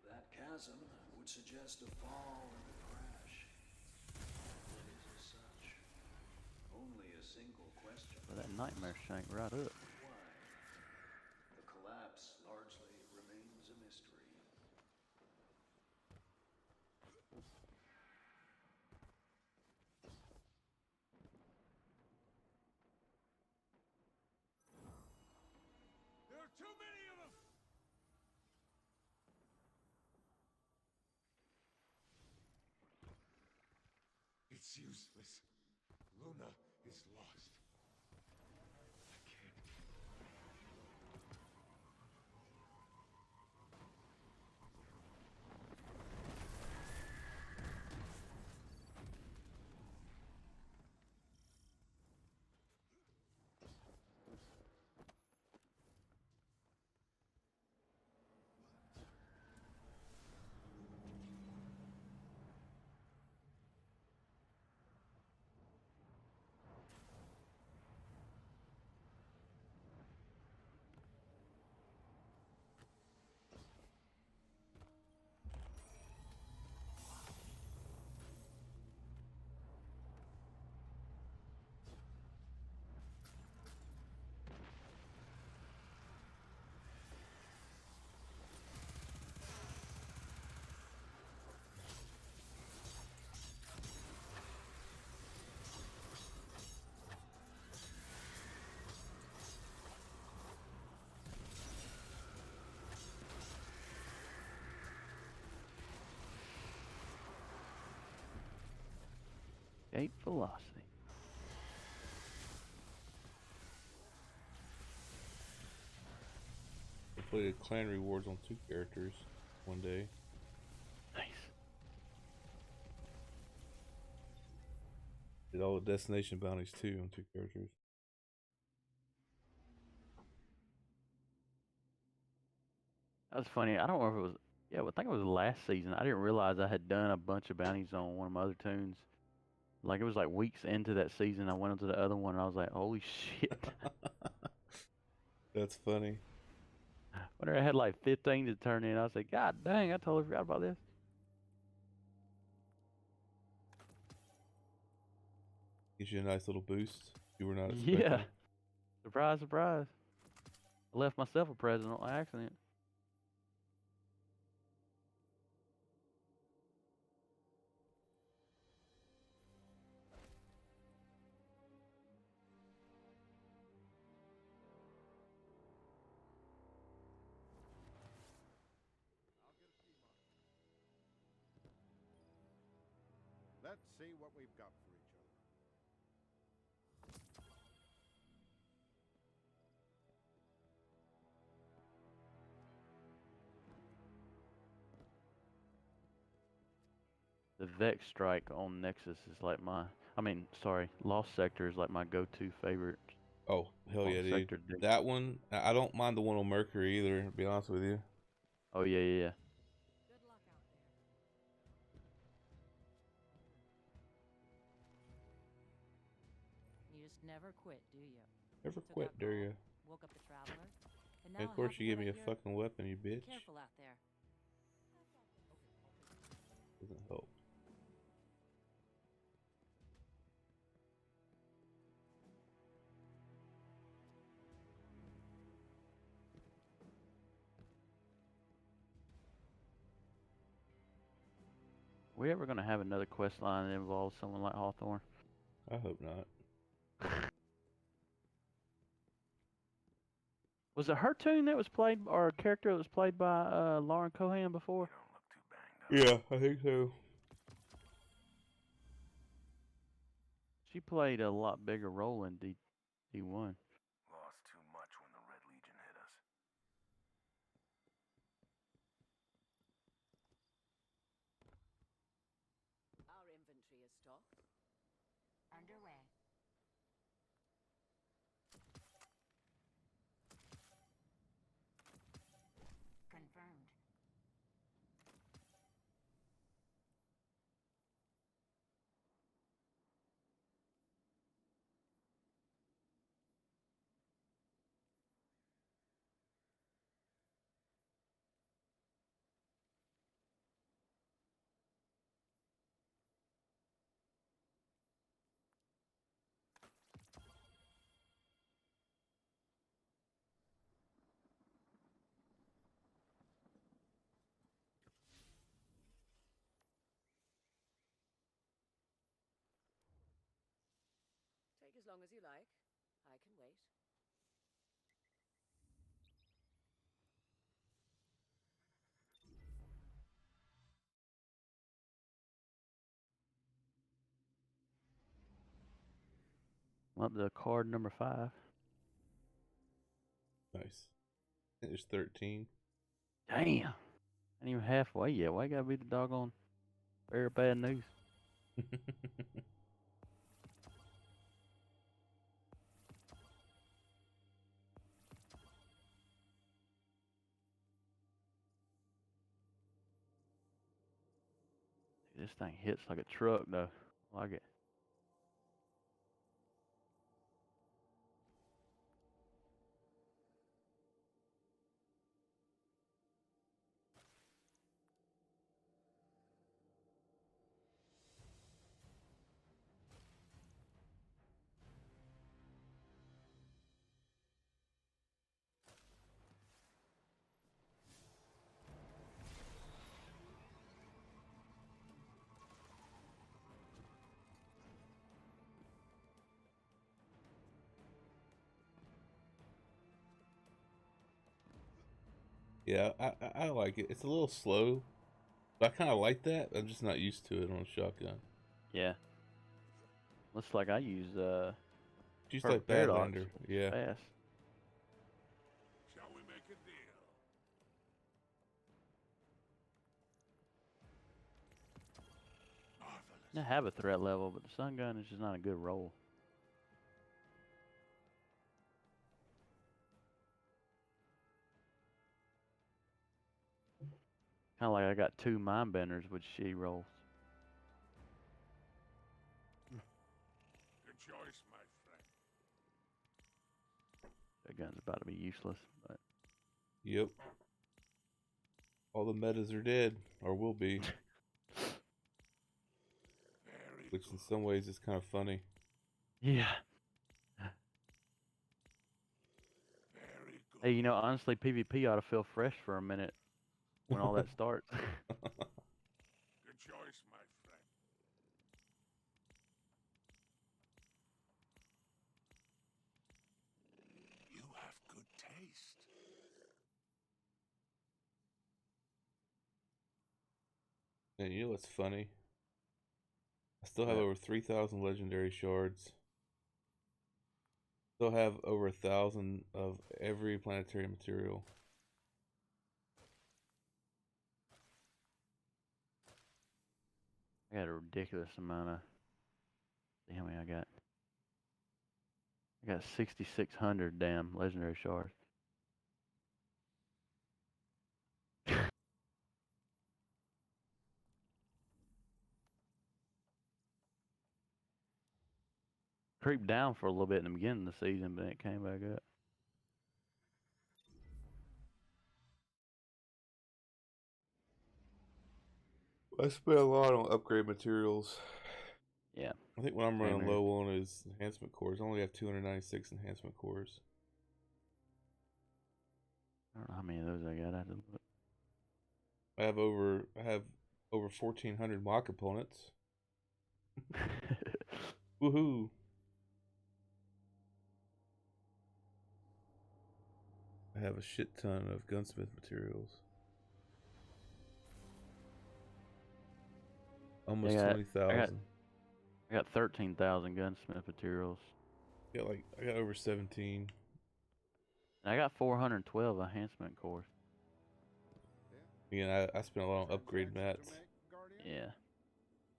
Speaker 6: That chasm would suggest a fall and a crash. What is as such? Only a single question.
Speaker 4: Well, that nightmare shank right up.
Speaker 6: Why? The collapse largely remains a mystery.
Speaker 5: There are too many of them!
Speaker 10: It's useless. Luna is lost. I can't.
Speaker 4: Gate velocity.
Speaker 1: Hopefully the clan rewards on 2 characters one day.
Speaker 4: Nice.
Speaker 1: Did all the destination bounties too on 2 characters.
Speaker 4: That was funny. I don't know if it was. Yeah, I think it was last season. I didn't realize I had done a bunch of bounties on one of my other tunes. Like it was like weeks into that season. I went into the other one and I was like, "Holy shit!"
Speaker 1: That's funny.
Speaker 4: Whenever I had like 15 to turn in, I was like, "God dang! I totally forgot about this."
Speaker 1: Gives you a nice little boost. You were not expecting.
Speaker 4: Yeah. Surprise, surprise. I left myself a present on accident.
Speaker 9: Let's see what we've got for each other.
Speaker 4: The Vex Strike on Nexus is like Lost Sector is like my go-to favorite.
Speaker 1: Oh, hell yeah, dude.
Speaker 4: Sector deck.
Speaker 1: That one, I don't mind the one on Mercury either, to be honest with you.
Speaker 4: Oh, yeah, yeah, yeah.
Speaker 8: Good luck out there. You just never quit, do you?
Speaker 1: Never
Speaker 8: Took
Speaker 1: quit,
Speaker 8: out
Speaker 1: dare
Speaker 8: Gaul,
Speaker 1: ya.
Speaker 8: woke up the Traveler, and
Speaker 1: And
Speaker 8: now
Speaker 1: of course
Speaker 8: half
Speaker 1: you give
Speaker 8: what
Speaker 1: me
Speaker 8: I
Speaker 1: a
Speaker 8: hear,
Speaker 1: fucking weapon, you bitch.
Speaker 8: careful out there.
Speaker 1: Doesn't help.
Speaker 4: We ever gonna have another quest line that involves someone like Hawthorne?
Speaker 1: I hope not.
Speaker 4: Was it her tune that was played, or a character that was played by Lauren Cohan before?
Speaker 1: Yeah, I think so.
Speaker 4: She played a lot bigger role in D1.
Speaker 5: Lost too much when the Red Legion hit us.
Speaker 2: Our inventory is stocked.
Speaker 8: Underway. Confirmed.
Speaker 2: as long as you like. I can wait.
Speaker 4: Up to card number 5.
Speaker 1: Nice. I think there's 13.
Speaker 4: Damn. Ain't even halfway yet. Why gotta be the doggone very bad news? This thing hits like a truck though. I like it.
Speaker 1: Yeah, I like it. It's a little slow, but I kind of like that. I'm just not used to it on a shotgun.
Speaker 4: Yeah. Looks like I use
Speaker 1: Just like
Speaker 4: Perfect Paradox.
Speaker 1: Badlander. Yeah.
Speaker 4: Fast.
Speaker 10: Shall we make a deal? Marvelous.
Speaker 4: I have a threat level, but the stun gun is just not a good roll. Kind of like I got 2 mind benders with she rolls.
Speaker 10: Good choice, my friend.
Speaker 4: That gun's about to be useless, but
Speaker 1: Yep. All the metas are dead, or will be.
Speaker 10: Very
Speaker 1: Which in some ways is kind of funny.
Speaker 4: yeah.
Speaker 10: Very good.
Speaker 4: Hey, you know, honestly, PvP ought to feel fresh for a minute when all that starts.
Speaker 10: Good choice, my friend. You have good taste.
Speaker 1: And you know what's funny? I still have
Speaker 4: What?
Speaker 1: over 3,000 legendary shards. Still have over 1,000 of every planetary material.
Speaker 4: I got a ridiculous amount of. See how many I got? I got 6,600 damn legendary shards. Creeped down for a little bit in the beginning of the season, but it came back up.
Speaker 1: I spent a lot on upgrade materials.
Speaker 4: Yeah.
Speaker 1: I think what I'm
Speaker 4: Same
Speaker 1: running
Speaker 4: here.
Speaker 1: low on is enhancement cores. I only have 296 enhancement cores.
Speaker 4: I don't know how many of those I got. I have to look.
Speaker 1: I have over 1,400 mod components. Woohoo! I have a shit ton of gunsmith materials. Almost
Speaker 4: Yeah,
Speaker 1: 20,000.
Speaker 4: I got 13,000 gunsmith materials.
Speaker 1: Yeah, like I got over 17.
Speaker 4: And I got 412 enhancement cores.
Speaker 1: Again, I spent a lot on upgrade mats.
Speaker 4: Yeah.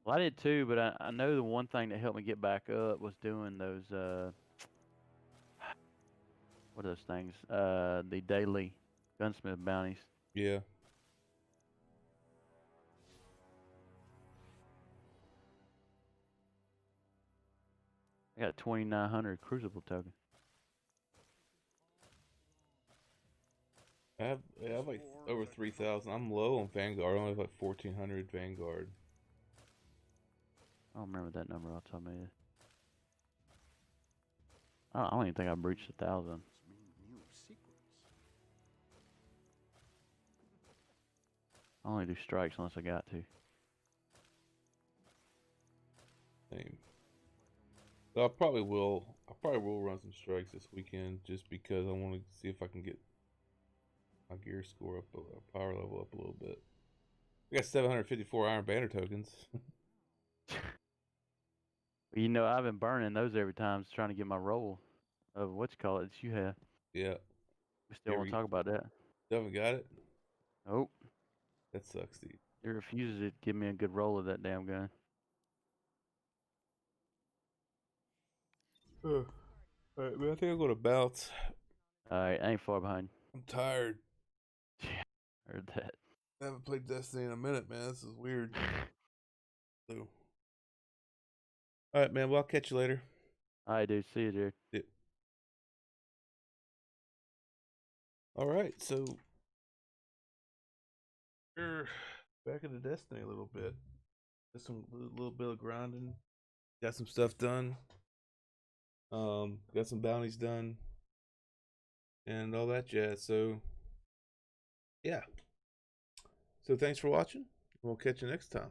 Speaker 4: Well, I did too, but I know the one thing that helped me get back up was doing those, what are those things? The daily gunsmith bounties.
Speaker 1: Yeah.
Speaker 4: I got 2,900 crucible tokens.
Speaker 1: I have like over 3,000. I'm low on Vanguard. I only have like 1,400 Vanguard.
Speaker 4: I don't remember that number off the top of my head. I don't even think I breached 1,000. I only do strikes unless I got to.
Speaker 1: Same. I probably will. I probably will run some strikes this weekend just because I want to see if I can get my gear score up, power level up a little bit. I got 754 Iron Banner tokens.
Speaker 4: You know, I've been burning those every time, trying to get my roll of what you call it that you have.
Speaker 1: Yeah.
Speaker 4: We still want to talk about that.
Speaker 1: You haven't got it?
Speaker 4: Nope.
Speaker 1: That sucks, dude.
Speaker 4: It refuses to give me a good roll of that damn gun.
Speaker 1: Alright, man, I think I'm gonna bounce.
Speaker 4: Alright, I ain't far behind.
Speaker 1: I'm tired.
Speaker 4: Yeah, heard that.
Speaker 1: I haven't played Destiny in a minute, man. This is weird. So. Alright, man. Well, I'll catch you later.
Speaker 4: Alright, dude. See you, dude.
Speaker 1: Yeah. Alright, so we're back into Destiny a little bit. Just some little bit of grinding. Got some stuff done. Got some bounties done. And all that jazz. So yeah. So thanks for watching. We'll catch you next time.